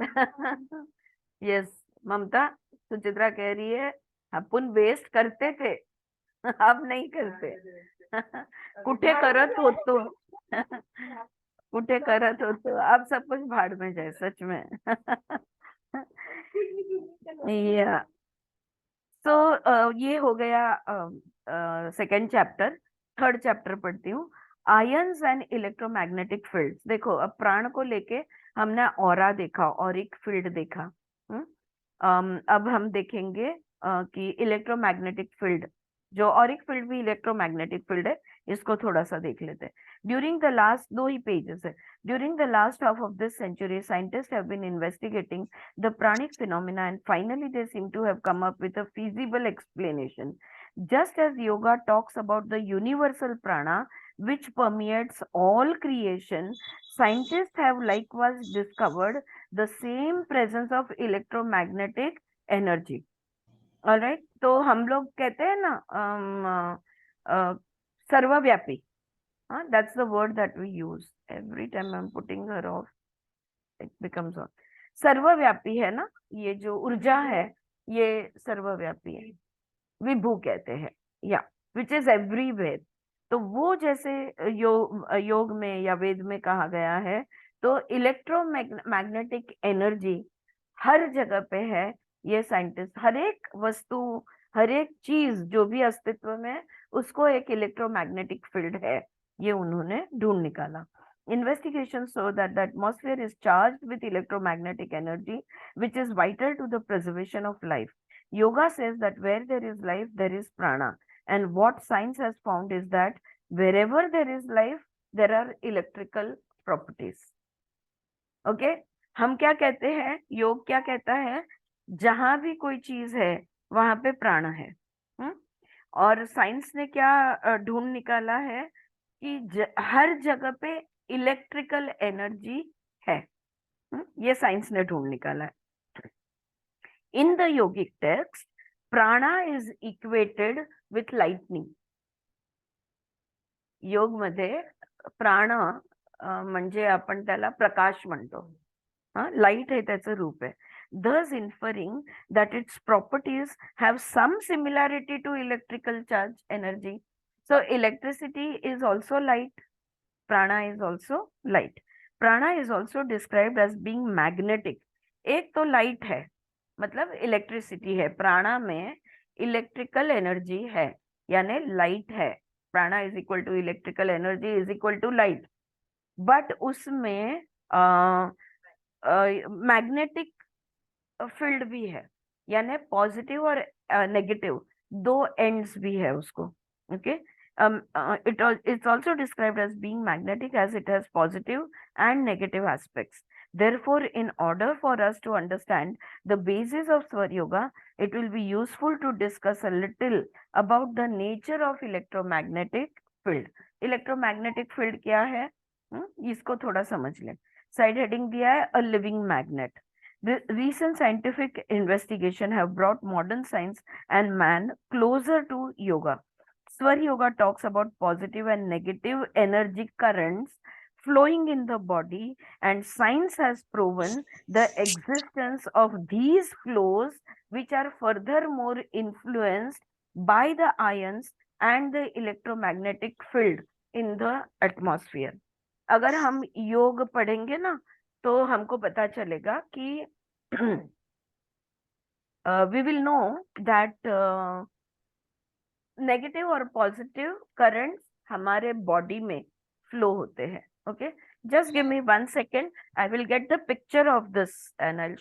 यस, ममता, सुचित्रा कह रही है अपन वेस्ट करते थे, अब नहीं करते. कुठे करत होतो. कुठे करत होतो, अब सब कुछ भाड़ में जाए, सच में. या सो ये हो गया सेकेंड चैप्टर. थर्ड चैप्टर पढ़ती हूँ, आयंस एंड इलेक्ट्रोमैग्नेटिक फील्ड्स. देखो, अब प्राण को लेके हमने ऑरा देखा, ऑरिक फील्ड देखा. अब हम देखेंगे कि इलेक्ट्रोमैग्नेटिक फील्ड, जो ऑरिक फील्ड भी इलेक्ट्रोमैग्नेटिक फील्ड है, इसको थोड़ा सा देख लेते हैं. During the last, 2 he pages है. During the last half of this century, scientists have been investigating the pranic phenomena, and finally they seem to have come up with a feasible explanation. Just as yoga talks about the universal prana which permeates all creation, scientists have likewise discovered the same presence of electromagnetic energy. All right, तो हम लोग कहते हैं ना सर्वव्यापी. That's the word that we use. Every time I'm putting her off, it becomes on. सर्वव्यापी है ना, ये जो ऊर्जा है ये सर्वव्यापी है, विभू कहते हैं, या विच इज एवरीवेयर. तो वो जैसे योग में या वेद में कहा गया है, तो इलेक्ट्रोमैग्नेटिक एनर्जी हर जगह पे है. ये साइंटिस्ट, हर एक वस्तु, हर एक चीज जो भी अस्तित्व में है, उसको एक इलेक्ट्रोमैग्नेटिक फील्ड है, ये उन्होंने ढूंढ निकाला. Investigations show that the atmosphere is charged with electromagnetic energy, which is vital to the preservation of life. Yoga says that where there is life, there is prana. And what science has found is that wherever there is life, there are electrical properties. Okay? हम क्या कहते हैं, योग क्या कहता है, जहां भी कोई चीज है वहां पे प्राण है. और साइंस ने क्या ढूंढ निकाला है कि हर जगह पे इलेक्ट्रिकल एनर्जी है. ये साइंस ने ढूंढ निकाला है. इन द योगिक टेक्स्ट, प्राणा इज इक्वेटेड विथ लाइटनिंग. योग मध्ये प्राण म्हणजे आपण त्याला प्रकाश म्हणतो. लाइट है त्याचं रूप आहे. Thus inferring that its properties have some similarity to electrical charge energy. So electricity is also light. Prana is also light. Prana is also described as being magnetic. एक तो light है, मतलब इलेक्ट्रिसिटी है, प्राणा में इलेक्ट्रिकल एनर्जी है, यानी light है। Prana is equal to electrical energy is equal to light, but उसमें मैग्नेटिक फील्ड भी है, यानी पॉजिटिव और नेगेटिव दो एंड्स भी है उसको। Okay, it's also described as being magnetic as it has positive and negative aspects. Therefore, in order for us to understand the basis of Swar Yoga, it will be useful to discuss a little about the nature of electromagnetic field. Electromagnetic field क्या है? इसको थोड़ा समझ लें। Side heading दिया है a living magnet. The recent scientific investigation have brought modern science and man closer to yoga. Swar Yoga talks about positive and negative energy currents flowing in the body, and science has proven the existence of these flows, which are furthermore influenced by the ions and the electromagnetic field in the atmosphere. अगर हम योग पढ़ेंगे ना तो हमको पता चलेगा कि we will know that negative और पॉजिटिव करंट्स हमारे बॉडी में फ्लो होते हैं। Okay, just give me 1 second, I will get the picture of this and I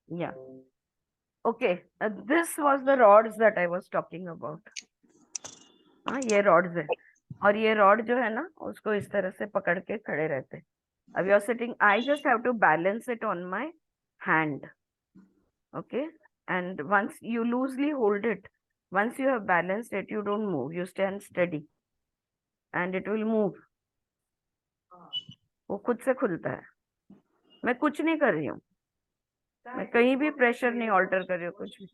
yeah, okay, this was the rods that I was talking about. हाँ, ये rods है, और ये rod जो है ना उसको इस तरह से पकड़ के खड़े रहते हैं। अब you're sitting, I just have to balance it on my hand. Okay, and once you loosely hold it, once you have balanced it, you don't move, you stand steady and it will move. वो खुद से खुलता है, मैं कुछ नहीं कर रही हूँ, मैं कहीं भी प्रेशर नहीं ऑल्टर कर रही हूँ, कुछ भी।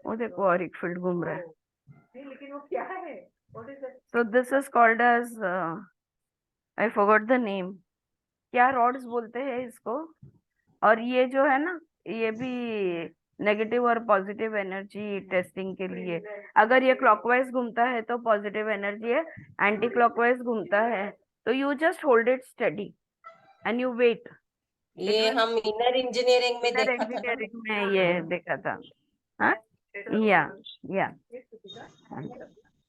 वो देखो और एक फील्ड घूम रहा है। नहीं, लेकिन वो क्या है? What is that? So this is called as I forgot the name. क्या रॉड्स बोलते हैं इसको? और ये जो है ना, ये भी नेगेटिव और पॉजिटिव एनर्जी टेस्टिंग के लिए। अगर ये क्लॉकवाइज घूमता है तो पॉजिटिव एनर्जी है, एंटी क्लॉकवाइज घूमता है तो you just hold it steady and you wait. ये हम इनर इंजीनियरिंग में इनर देखा था ना। इंजीनियरिंग में ये देखा था। हाँ, या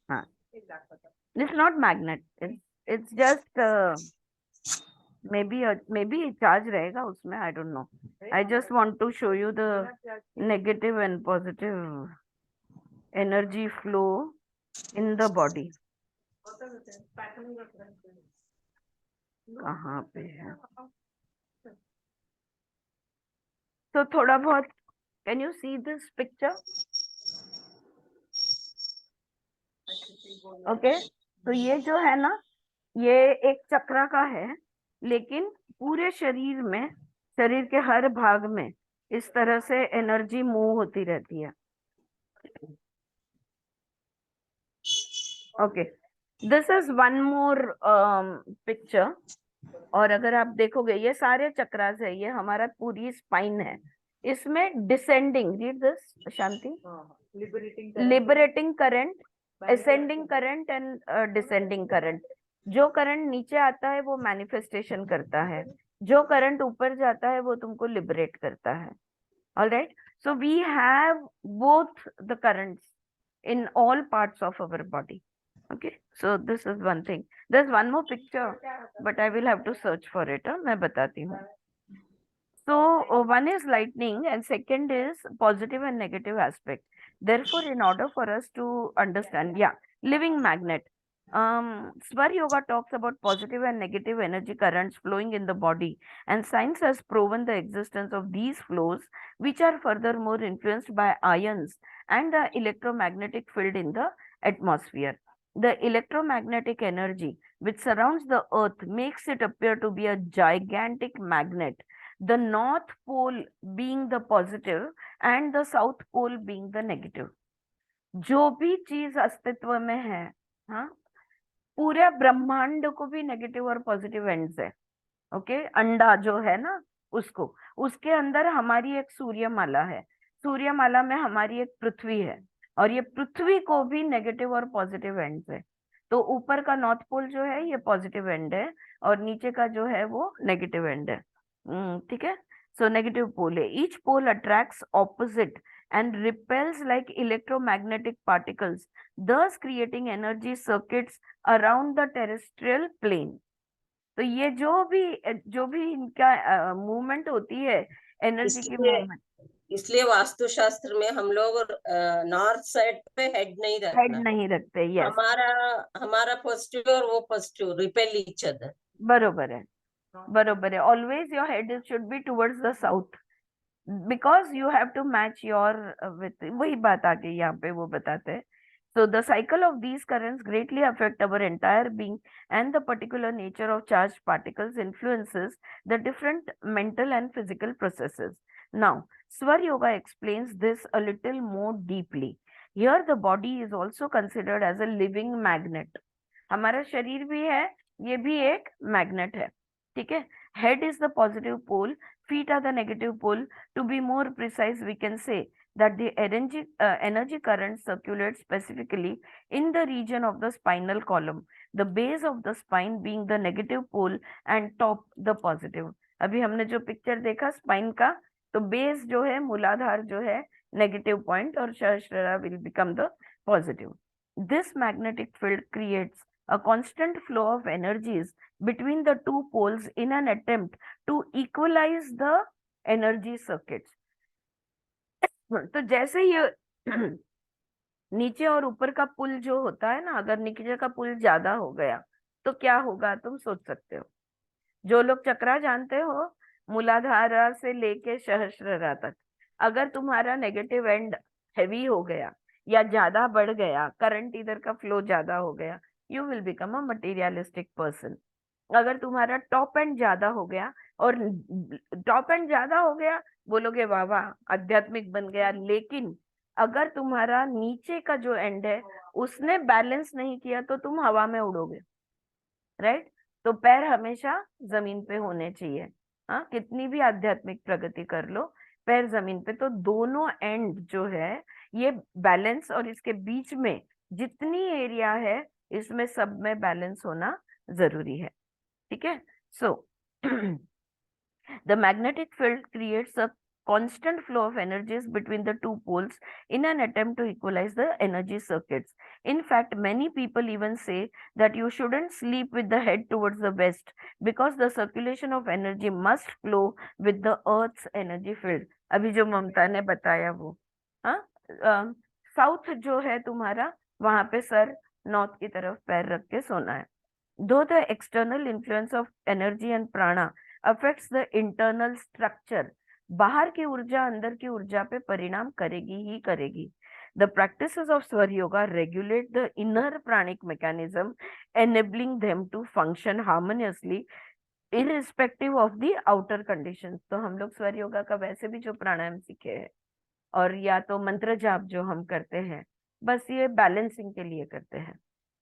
हाँ, it's not magnet, it's just maybe charge रहेगा उसमें, I don't know. I just want to show you the negative and positive energy flow in the body. कहाँ पे है? तो थोड़ा बहुत, can you see this picture? Okay, तो ये जो है ना, ये एक चक्र का है, लेकिन पूरे शरीर में, शरीर के हर भाग में इस तरह से एनर्जी मूव होती रहती है। Okay, this is one more picture. और अगर आप देखोगे ये सारे चक्रास है, ये हमारा पूरी स्पाइन है, इसमें descending, read this Shanti, liberating current, ascending current and descending current. जो करंट नीचे आता है वो मैनिफेस्टेशन करता है, जो करंट ऊपर जाता है वो तुमको लिबरेट करता है। Alright, so we have both the currents in all parts of our body. Okay, so this is one thing. There's one more picture, but I will have to search for it. मैं बताती हूँ। So one is lightning and second is positive and negative aspect. Therefore, in order for us to understand, yeah, living magnet. Swar Yoga talks about positive and negative energy currents flowing in the body, and science has proven the existence of these flows, which are furthermore influenced by ions and the electromagnetic field in the atmosphere. The electromagnetic energy which surrounds the earth makes it appear to be a gigantic magnet, the north pole being the positive and the south pole being the negative. जो भी चीज अस्तित्व में है, हाँ, पूरे ब्रह्मांड को भी नेगेटिव और पॉजिटिव एंड्स है. ओके, अंडा जो है ना, उसको, उसके अंदर हमारी एक सूर्यमाला है, सूर्यमाला में हमारी एक पृथ्वी है, और ये पृथ्वी को भी नेगेटिव और पॉजिटिव एंड्स है. तो ऊपर का नॉर्थ पोल जो है ये पॉजिटिव एंड है, और नीचे का जो है वो नेगेटिव एंड है. ठीक है. सो नेगेटिव पोल है. Each pole attracts opposite and repels like electromagnetic particles, thus creating energy circuits around the terrestrial plane. तो ये जो भी इनका मूवमेंट होती है, एनर्जी की मूवमेंट, इसलिए वास्तुशास्त्र में हम लोग नॉर्थ साइड पे हेड नहीं रखते. यस, हमारा पॉजिटिव और वो पॉजिटिव रिपेल ईच अदर. बरोबर है. Always your head should be towards the south, because you have to match your with, वही बात आगे यहाँ पे वो बताते हैं. So the cycle of these currents greatly affect our entire being, and the particular nature of charged particles influences the different mental and physical processes. Now, Swar Yoga explains this a little more deeply. Here the body is also considered as a living magnet. हमारा शरीर भी है, ये भी एक magnet है. ठीक है. Head is the positive pole, feet are the negative pole. To be more precise, we can say that the energy current circulates specifically in the region of the spinal column, the base of the spine being the negative pole and top the positive. अभी हमने जो picture देखा spine का, तो base जो है, मूलाधार जो है, नेगेटिव पॉइंट, और सहस्त्ररा will become the positive. This magnetic field creates a constant flow of energies between the two poles in an attempt to equalize the energy circuits. तो जैसे ये नीचे और ऊपर का पुल जो होता है ना, अगर नीचे का पुल ज्यादा हो गया तो क्या होगा, तुम सोच सकते हो. जो लोग चक्रा जानते हो, मूलाधार से लेके सहस्त्ररा तक, अगर तुम्हारा नेगेटिव एंड हैवी हो गया या ज्यादा बढ़ गया, करंट इधर का फ्लो ज्यादा हो गया, you will become a materialistic person. अगर तुम्हारा टॉप एंड ज्यादा हो गया, और टॉप एंड ज्यादा हो गया, बोलोगे वाह वाह आध्यात्मिक बन गया. लेकिन अगर तुम्हारा नीचे का जो एंड है उसने बैलेंस नहीं किया तो तुम हवा में उड़ोगे. राइट. तो पैर हमेशा जमीन पे होने चाहिए. हाँ, कितनी भी आध्यात्मिक प्रगति कर लो, पैर जमीन पे. तो दोनों एंड जो है ये बैलेंस, और इसके बीच में जितनी एरिया है इसमें सब में बैलेंस होना जरूरी है. ठीक है. सो the magnetic field creates a constant flow of energies between the two poles in an attempt to equalize the energy circuits. In fact, many people even say that you shouldn't sleep with the head towards the west, because the circulation of energy must flow with the earth's energy field. अभी जो ममता ने बताया वो, हाँ, south जो है तुम्हारा, वहां पे सर नॉर्थ की तरफ पैर रख के सोना है. Though the external influence of energy and prana affects the internal structure, बाहर की ऊर्जा अंदर की ऊर्जा पे परिणाम करेगी ही करेगी. The practices of Swar Yoga regulate the inner pranic mechanism, enabling them to function harmoniously irrespective of the outer conditions. तो हम लोग स्वर योगा का वैसे भी जो प्राणायाम सीखे हैं, और या तो मंत्र जाप जो हम करते हैं, बस ये बैलेंसिंग के लिए करते हैं,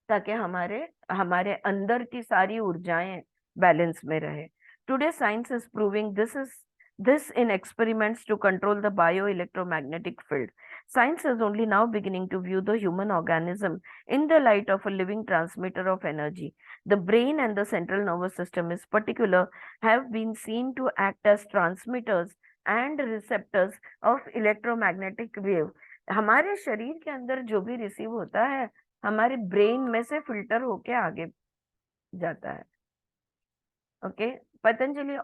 ताकि हमारे अंदर की सारी ऊर्जाएं बैलेंस में रहे. Today science is proving this in experiments to control the bioelectromagnetic field. Science is only now beginning to view the human organism in the light of a living transmitter of energy. The brain and the central nervous system in particular have been seen to act as transmitters and receptors of electromagnetic wave. हमारे शरीर के अंदर जो भी receive होता है, हमारे brain में से फिल्टर होके आगे जाता है. Okay. Patanjali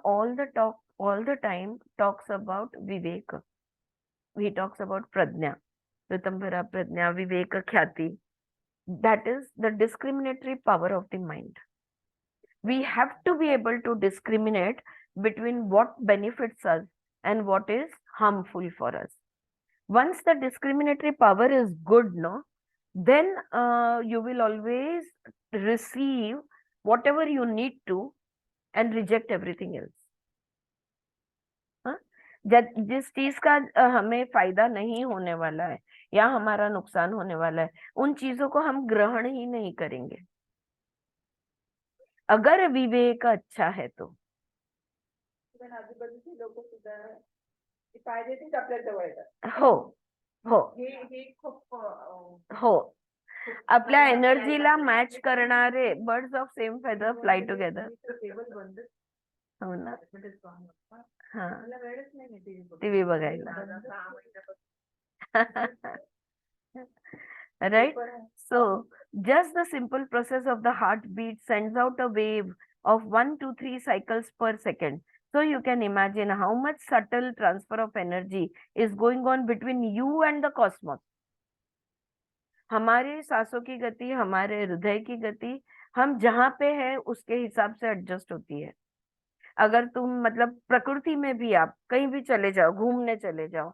all the time talks about vivek. He talks about pradnya, ritambhara pragya, vivek, khyati. That is the discriminatory power of the mind. We have to be able to discriminate between what benefits us and what is harmful for us. Once the discriminatory power is good, no, then you will always receive whatever you need to and reject everything else. हाँ? जिस चीज का हमें फायदा नहीं होने वाला है या हमारा नुकसान होने वाला है, उन चीजों को हम ग्रहण ही नहीं करेंगे, अगर विवेक अच्छा है तो. पण आजूबाजूचे लोक सुद्धा ते फायदे तेच आपल्या जवळ येतात. हो हो हे खूप हो, आपल्या एनर्जीला मॅच करणारे birds of same feather fly together. Cable बंद हो ना. हा, मला वेळच नाही टीव्ही बघायला. 6 महिन्यापासून Right? So, just the simple process of the heartbeat sends out a wave of 1 to 3 cycles per second. So, you can imagine how much subtle transfer of energy is going on between you and the cosmos. हमारे सांसों की गति, हमारे हृदय की गति, हम जहाँ पे है उसके हिसाब से एडजस्ट होती है. अगर तुम मतलब प्रकृति में भी आप कहीं भी चले जाओ, घूमने चले जाओ,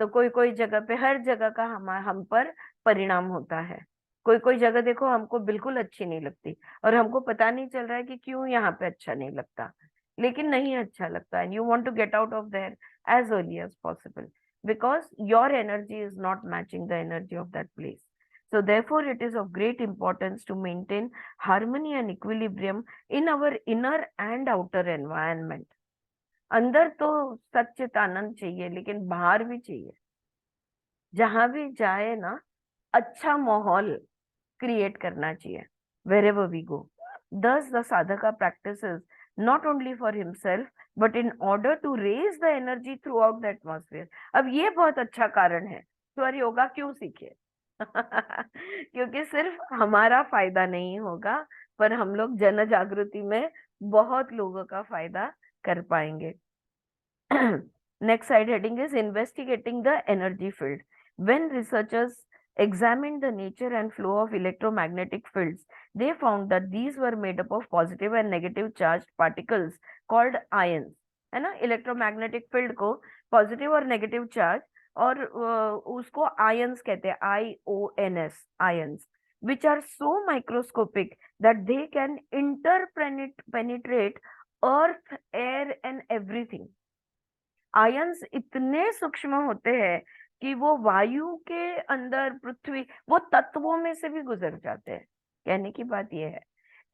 तो कोई कोई जगह पे, हर जगह का हम पर परिणाम होता है. कोई कोई जगह देखो हमको बिल्कुल अच्छी नहीं लगती और हमको पता नहीं चल रहा है कि क्यों यहाँ पे अच्छा नहीं लगता, लेकिन नहीं अच्छा लगता, and you want to get out of there as early as possible because your energy is not matching the energy of that place. So therefore it is of great importance to maintain harmony and equilibrium in our inner and outer environment. अंदर तो सच्चित आनंद चाहिए, लेकिन बाहर भी चाहिए. जहां भी जाए ना, अच्छा माहौल क्रिएट करना चाहिए wherever we go. Thus the sadhaka practices not only for himself but in order to raise the energy throughout the atmosphere. अब ये बहुत अच्छा कारण है तो और योगा क्यों सीखे. क्योंकि सिर्फ हमारा फायदा नहीं होगा, पर हम लोग जन जागृति में बहुत लोगों का फायदा कर पाएंगे. Next side heading is investigating the energy field. When researchers examined the nature and flow of electromagnetic fields, they found that these were made up of positive and negative charged particles called ions. है ना, electromagnetic field को positive और negative charge और उसको ions कहते हैं, IONS, ions, which are so microscopic that they can interpenetrate earth, air and everything. Ions इतने सूक्ष्म होते हैं कि वो वायु के अंदर, पृथ्वी, वो तत्वों में से भी गुजर जाते हैं. कहने की बात ये है,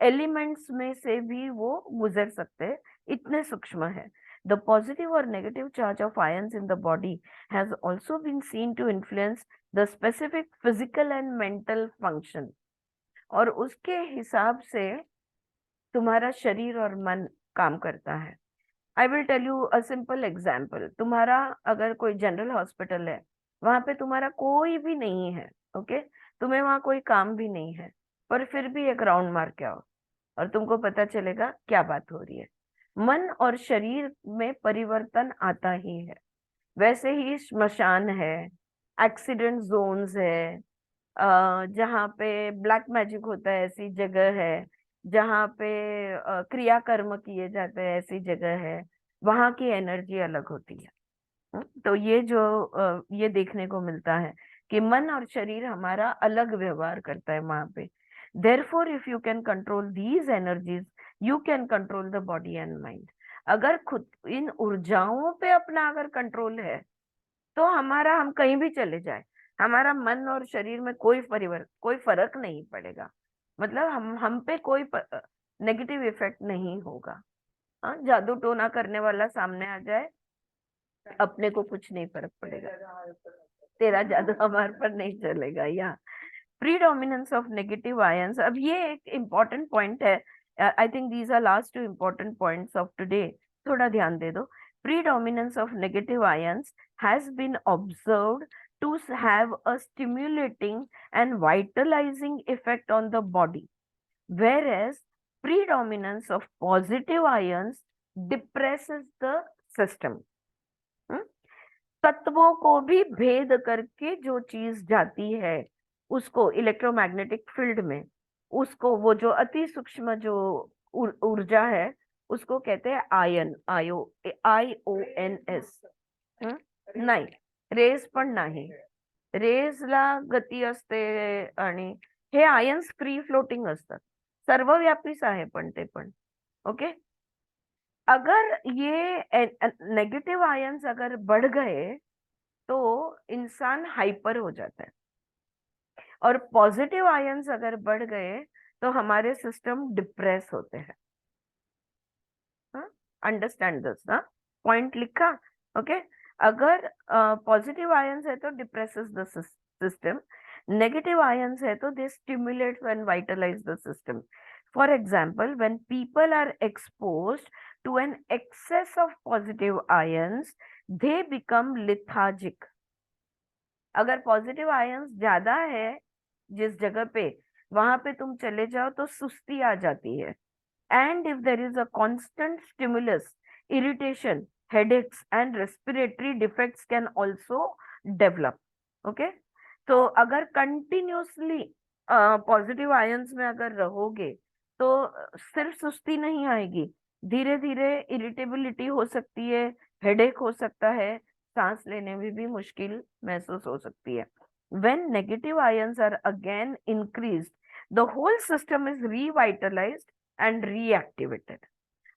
एलिमेंट्स में से भी वो गुजर सकते हैं, इतने सूक्ष्म है. The positive or negative charge of ions in the body has also been seen to influence the specific physical and mental function. और उसके हिसाब से तुम्हारा शरीर और मन काम करता है. I will tell you a simple example. तुम्हारा अगर कोई जनरल हॉस्पिटल है, वहां पे तुम्हारा कोई भी नहीं है, ओके, तुम्हें वहां कोई काम भी नहीं है, पर फिर भी एक राउंड मार के आओ और तुमको पता चलेगा क्या बात हो रही है. मन और शरीर में परिवर्तन आता ही है. वैसे ही श्मशान है, एक्सीडेंट जोन्स है, जहाँ पे ब्लैक मैजिक होता है ऐसी जगह है, जहाँ पे क्रियाकर्म किए जाते हैं ऐसी जगह है, वहां की एनर्जी अलग होती है. तो ये जो ये देखने को मिलता है कि मन और शरीर हमारा अलग व्यवहार करता है वहां पे. Therefore, if you can control these energies, you can control the body and mind. अगर खुद इन ऊर्जाओं पे अपना अगर कंट्रोल है तो हमारा, हम कहीं भी चले जाए, हमारा मन और शरीर में कोई फर्क नहीं पड़ेगा. मतलब हम पे कोई नेगेटिव इफेक्ट नहीं होगा. हाँ, जादू टोना करने वाला सामने आ जाए, अपने को कुछ नहीं फर्क पड़ेगा. तेरा जादू हमारे पर नहीं चलेगा. या predominance of negative ions. अब ये एक important point है. I think these are last 2 important points of today. थोड़ा ध्यान दे दो. Predominance of negative ions has been observed to have a stimulating and vitalizing effect on the body, whereas predominance of positive ions depresses the system. तत्वों को भी भेद करके जो चीज जाती है उसको इलेक्ट्रोमैग्नेटिक फील्ड में उसको वो जो अति सूक्ष्म जो ऊर्जा है उसको कहते हैं आयन, IONS. नाही, रेज पण नाही. रेजला गती असते आणि हे आयन्स फ्री फ्लोटिंग असतात, सर्वव्यापीच आहे पण ते पण. ओके, अगर ये नेगेटिव आयन्स अगर बढ़ गए तो इंसान हाइपर हो जाता है, और पॉजिटिव आयन्स अगर बढ़ गए तो हमारे सिस्टम डिप्रेस होते हैं. अंडरस्टैंड दिस ना, पॉइंट लिखा. ओके, अगर पॉजिटिव आयन्स है तो depresses the system, negative ions है तो they stimulate and vitalise the system. For example, when people are exposed to an excess of positive ions, they become lethargic. अगर positive ions ज्यादा है जिस जगह पे, वहां पे तुम चले जाओ तो सुस्ती आ जाती है. And if there is a constant stimulus, irritation, headaches and respiratory defects can also develop. Okay, तो अगर कंटिन्यूसली पॉजिटिव आयन्स में अगर रहोगे तो सिर्फ सुस्ती नहीं आएगी, धीरे धीरे इरिटेबिलिटी हो सकती है, हेडेक हो सकता है, सांस लेने में भी मुश्किल महसूस हो सकती है. When negative ions are again increased, the whole system is revitalized and reactivated.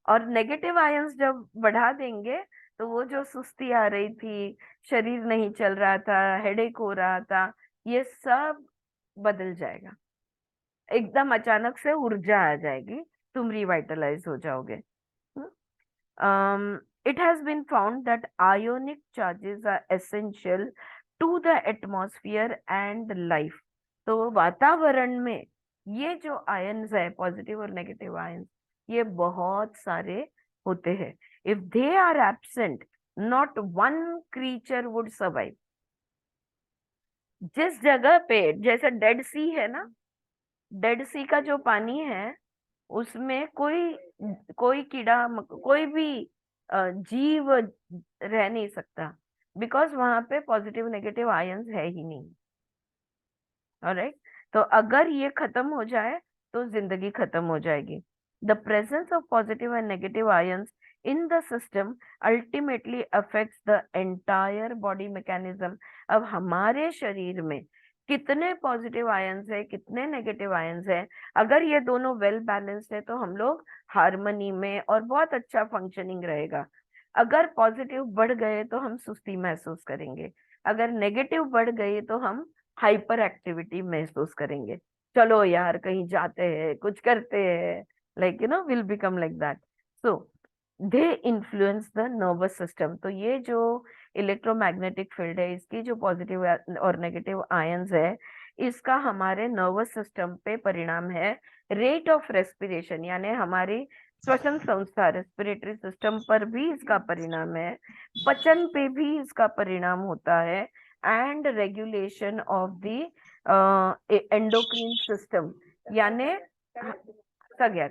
और नेगेटिव आयन्स जब बढ़ा देंगे तो वो जो सुस्ती आ रही थी, शरीर नहीं चल रहा था, हेडेक हो रहा था, ये सब बदल जाएगा. एकदम अचानक से ऊर्जा आ जाएगी, तुम रिवाइटलाइज हो जाओगे. It has been found that ionic charges are essential to the atmosphere and life. तो वातावरण में ये जो आयन्स है, पॉजिटिव और नेगेटिव आयन्स, ये बहुत सारे होते हैं. If they are absent, not one creature would survive. जिस जगह पे, जैसे डेड सी है ना, डेड सी का जो पानी है उसमें कोई कीड़ा कोई भी जीव रह नहीं सकता, बिकॉज वहां पे पॉजिटिव नेगेटिव आयन्स है ही नहीं. ऑलराइट, तो अगर ये खत्म हो जाए तो जिंदगी खत्म हो जाएगी. The presence of positive and negative ions in the system ultimately affects the entire body mechanism. अब हमारे शरीर में कितने पॉजिटिव आयन्स है, कितने नेगेटिव आयन्स है, अगर ये दोनों वेल बैलेंस्ड है तो हम लोग हार्मनी में और बहुत अच्छा फंक्शनिंग रहेगा. अगर पॉजिटिव बढ़ गए तो हम सुस्ती महसूस करेंगे, अगर नेगेटिव बढ़ गई तो हम हाइपर एक्टिविटी महसूस करेंगे. चलो यार कहीं जाते हैं, कुछ करते हैं, like you know, will become like that. So they influence the nervous system. तो ये जो इलेक्ट्रोमैग्नेटिक फील्ड है, इसकी जो पॉजिटिव और नेगेटिव आयन्स है, इसका हमारे नर्वस सिस्टम पे परिणाम है. रेट ऑफ रेस्पिरेशन यानी हमारी श्वसन संस्था, रेस्पिरेटरी सिस्टम पर भी इसका परिणाम है, पचन पे भी इसका परिणाम होता है, and regulation of the endocrine system यानी सगळ्यात,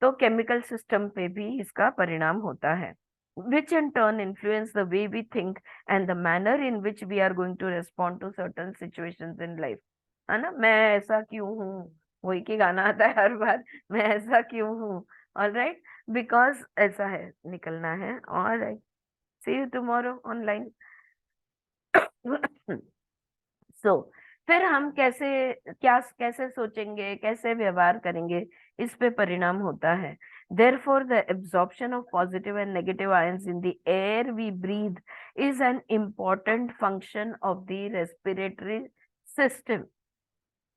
तो केमिकल सिस्टम पे भी इसका परिणाम होता है, which in turn influence the way we think and the manner in which we are going to respond to certain situations in life. है ना, मैं ऐसा क्यों हूँ, वही की गाना आता है हर बार, मैं ऐसा क्यों हूँ. ऑलराइट, बिकॉज ऐसा है, निकलना है. Alright, see you tomorrow online. So फिर हम कैसे सोचेंगे, कैसे व्यवहार करेंगे, इस पे परिणाम होता है. Therefore, the absorption of positive and negative ions in the air we breathe is an important function of the respiratory system.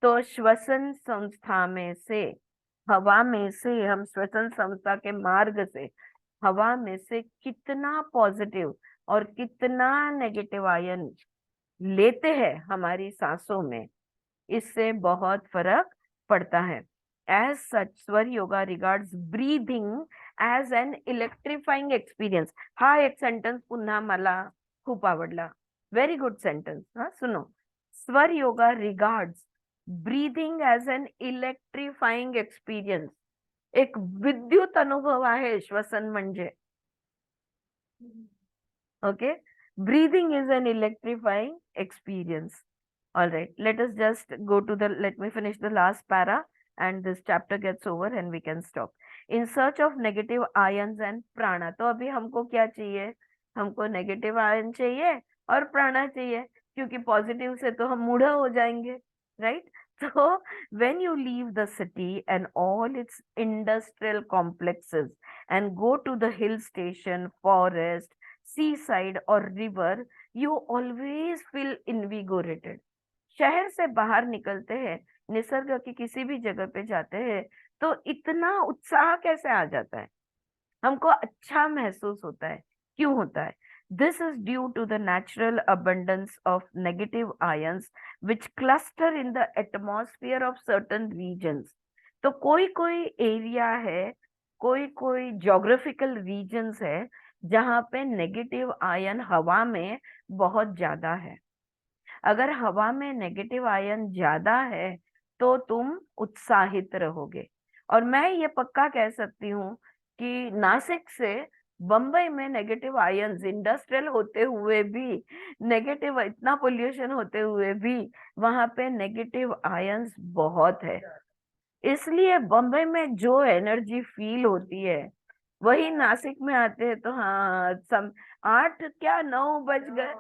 तो श्वसन संस्था में से, हवा में से, हम श्वसन संस्था के मार्ग से हवा में से कितना पॉजिटिव और कितना नेगेटिव आयन लेते हैं हमारी सांसों में, इससे बहुत फर्क पड़ता है. As such, स्वर yoga regards breathing as an electrifying experience. हा एक सेंटेन्स पुन्हा मला खूप आवडला, व्हेरी गुड सेंटेन्स. हा सुनो, Swara yoga regards breathing as an electrifying experience. एक विद्युत अनुभव आहे श्वसन म्हणजे. Okay, breathing is an electrifying experience. All right, let us just go to let me finish the last para and this chapter gets over and we can stop. In search of negative ions and prana. तो अभी हमको क्या चाहिए? हमको negative ion चाहिए और प्राणा चाहिए, क्योंकि पॉजिटिव से तो हम मूढ़ा हो जाएंगे, right? So when you leave the city and all its industrial complexes and go to the hill station, forest, seaside or river, you always feel invigorated. शहर से बाहर निकलते हैं, निसर्ग की किसी भी जगह पे जाते हैं, तो इतना उत्साह कैसे आ जाता है? हमको अच्छा महसूस होता है। क्यों होता है? This is due to the natural abundance of negative ions which cluster in the atmosphere of certain regions. तो कोई कोई एरिया है, कोई कोई ज्योग्राफिकल रीजन्स है जहाँ पे नेगेटिव आयन हवा में बहुत ज्यादा है। अगर हवा में नेगेटिव आयन ज्यादा है तो तुम उत्साहित रहोगे। और मैं ये पक्का कह सकती हूँ कि नासिक से बम्बई में नेगेटिव आयंस इंडस्ट्रियल होते हुए भी, नेगेटिव इतना पोल्यूशन होते हुए भी वहां पे नेगेटिव आयंस बहुत है। इसलिए बम्बई में जो एनर्जी फील होती है वही नासिक में आते हैं तो हाँ 8 क्या 9 बज गए,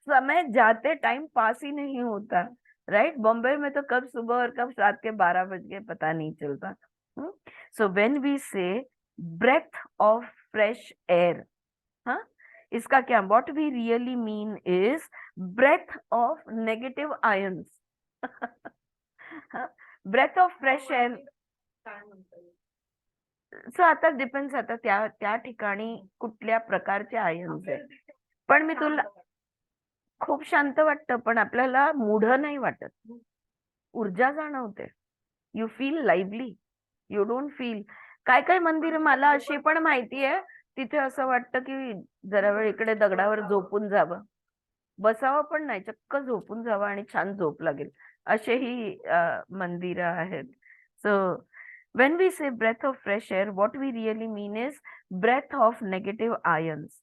समय जाते टाइम पास ही नहीं होता, राइट? बॉम्बे में तो कब सुबह और कब रात के 12 बज गए पता नहीं चलता। So when we say breath of fresh air, हाँ, इसका क्या, what we really mean is breath of negative ions. Breath of fresh air काय म्हणता येईल? सो आता डिपेंड्स, आता त्या त्या ठिकाणी कुठल्या प्रकारचे आयन्स आहे। पण मी तुला खूप शांत वाटतं, पण आपल्याला मूढ नाही वाटत, ऊर्जा जाणवते, you feel lively, you don't feel. काय काय मंदिर मला अशी पण माहिती आहे, तिथे असं वाटतं की जरा वेळ इकडे दगडावर झोपून जावं, बसावं पण नाही, चक्क झोपून जावं आणि छान झोप लागेल, असेही मंदिर आहेत। सो when we say breath of fresh air, what we really mean is breath of negative ions.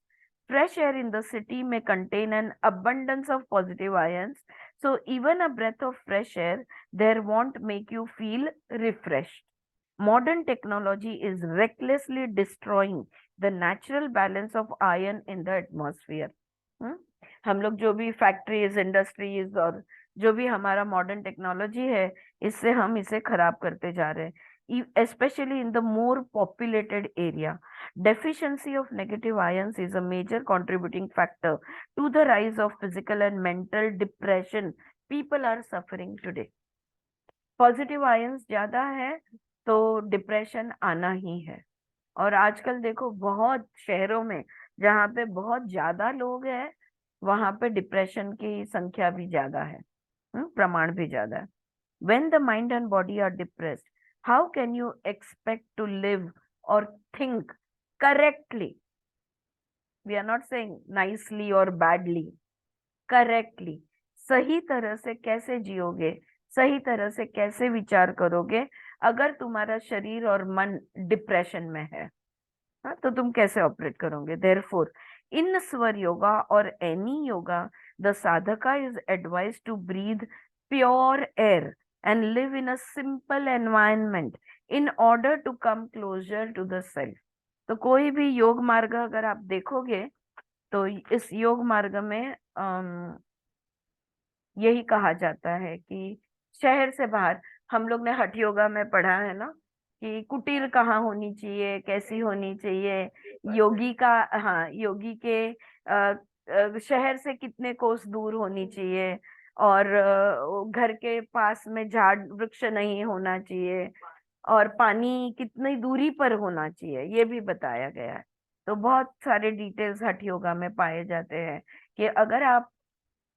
Fresh air in the city may contain an abundance of positive ions, so even a breath of fresh air there won't make you feel refreshed. Modern technology is recklessly destroying the natural balance of iron in the atmosphere. हम लोग जो भी factories, industries और जो भी हमारा modern technology है, इससे हम इसे खराब करते जा रहे हैं, especially in the more populated area. Deficiency of negative ions is a major contributing factor to the rise of physical and mental depression people are suffering today. Positive ions ज्यादा है तो डिप्रेशन आना ही है। और आजकल देखो बहुत शहरों में जहाँ पे बहुत ज्यादा लोग हैं, वहां पे डिप्रेशन की संख्या भी ज्यादा है, प्रमाण भी ज्यादा है। When the mind and body are depressed, how can you expect to live or think correctly? We are not saying nicely or badly, correctly. सही तरह से कैसे जियोगे, सही तरह से कैसे विचार करोगे अगर तुम्हारा शरीर और मन डिप्रेशन में है? हाँ, तो तुम कैसे ऑपरेट करोगे? Therefore, in Swar Yoga or any yoga, the sadhaka is advised to breathe pure air and live in a simple environment in order to come closer to the self. तो कोई भी योग मार्ग अगर आप देखोगे तो इस योग मार्ग में यही कहा जाता है कि शहर से बाहर, हम लोग ने हठ योगा में पढ़ा है ना कि कुटीर कहाँ होनी चाहिए, कैसी होनी चाहिए, योगी का, हाँ, योगी के शहर से कितने कोस दूर होनी चाहिए, और घर के पास में झाड़ वृक्ष नहीं होना चाहिए, और पानी कितनी दूरी पर होना चाहिए, ये भी बताया गया है। तो बहुत सारे डिटेल्स हठ योगा में पाए जाते हैं कि अगर आप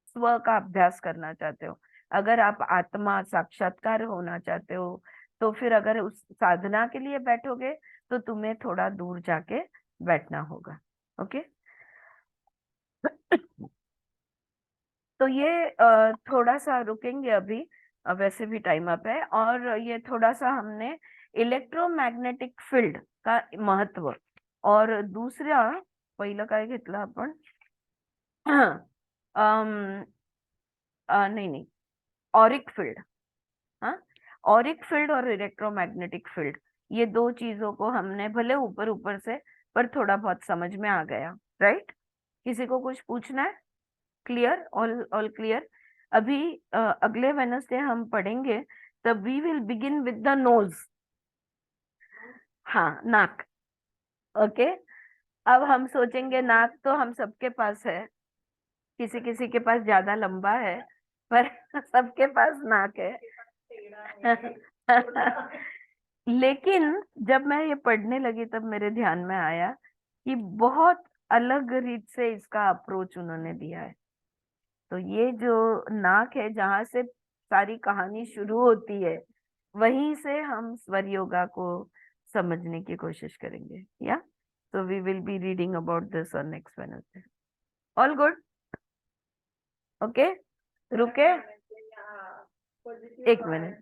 स्व का अभ्यास करना चाहते हो, अगर आप आत्मा साक्षात्कार होना चाहते हो, तो फिर अगर उस साधना के लिए बैठोगे तो तुम्हें थोड़ा दूर जाके बैठना होगा। ओके, तो ये थोड़ा सा रुकेंगे अभी, वैसे भी टाइम अप है, और ये थोड़ा सा हमने इलेक्ट्रोमॅग्नेटिक फील्ड का महत्व, और दूसरा पहिलं काय घेतलं आपण, नहीं, ऑरिक फील्ड। हाँ, ऑरिक फील्ड और इलेक्ट्रोमैग्नेटिक फील्ड, ये दो चीजों को हमने भले ऊपर ऊपर से, पर थोड़ा बहुत समझ में आ गया, राइट? किसी को कुछ पूछना है? क्लियर? All clear? अभी अगले वेनसडे हम पढ़ेंगे, तब we will begin with the nose. हाँ, नाक। ओके, अब हम सोचेंगे नाक तो हम सबके पास है, किसी किसी के पास ज्यादा लंबा है, पर सबके पास नाक है। लेकिन जब मैं ये पढ़ने लगी तब मेरे ध्यान में आया कि बहुत अलग रीत से इसका अप्रोच उन्होंने दिया है। तो ये जो नाक है, जहां से सारी कहानी शुरू होती है, वहीं से हम स्वर योगा को समझने की कोशिश करेंगे। या so we will be reading about this on next Wednesday. All good? Okay? रुके? हाँ, positive एक thought मिनट।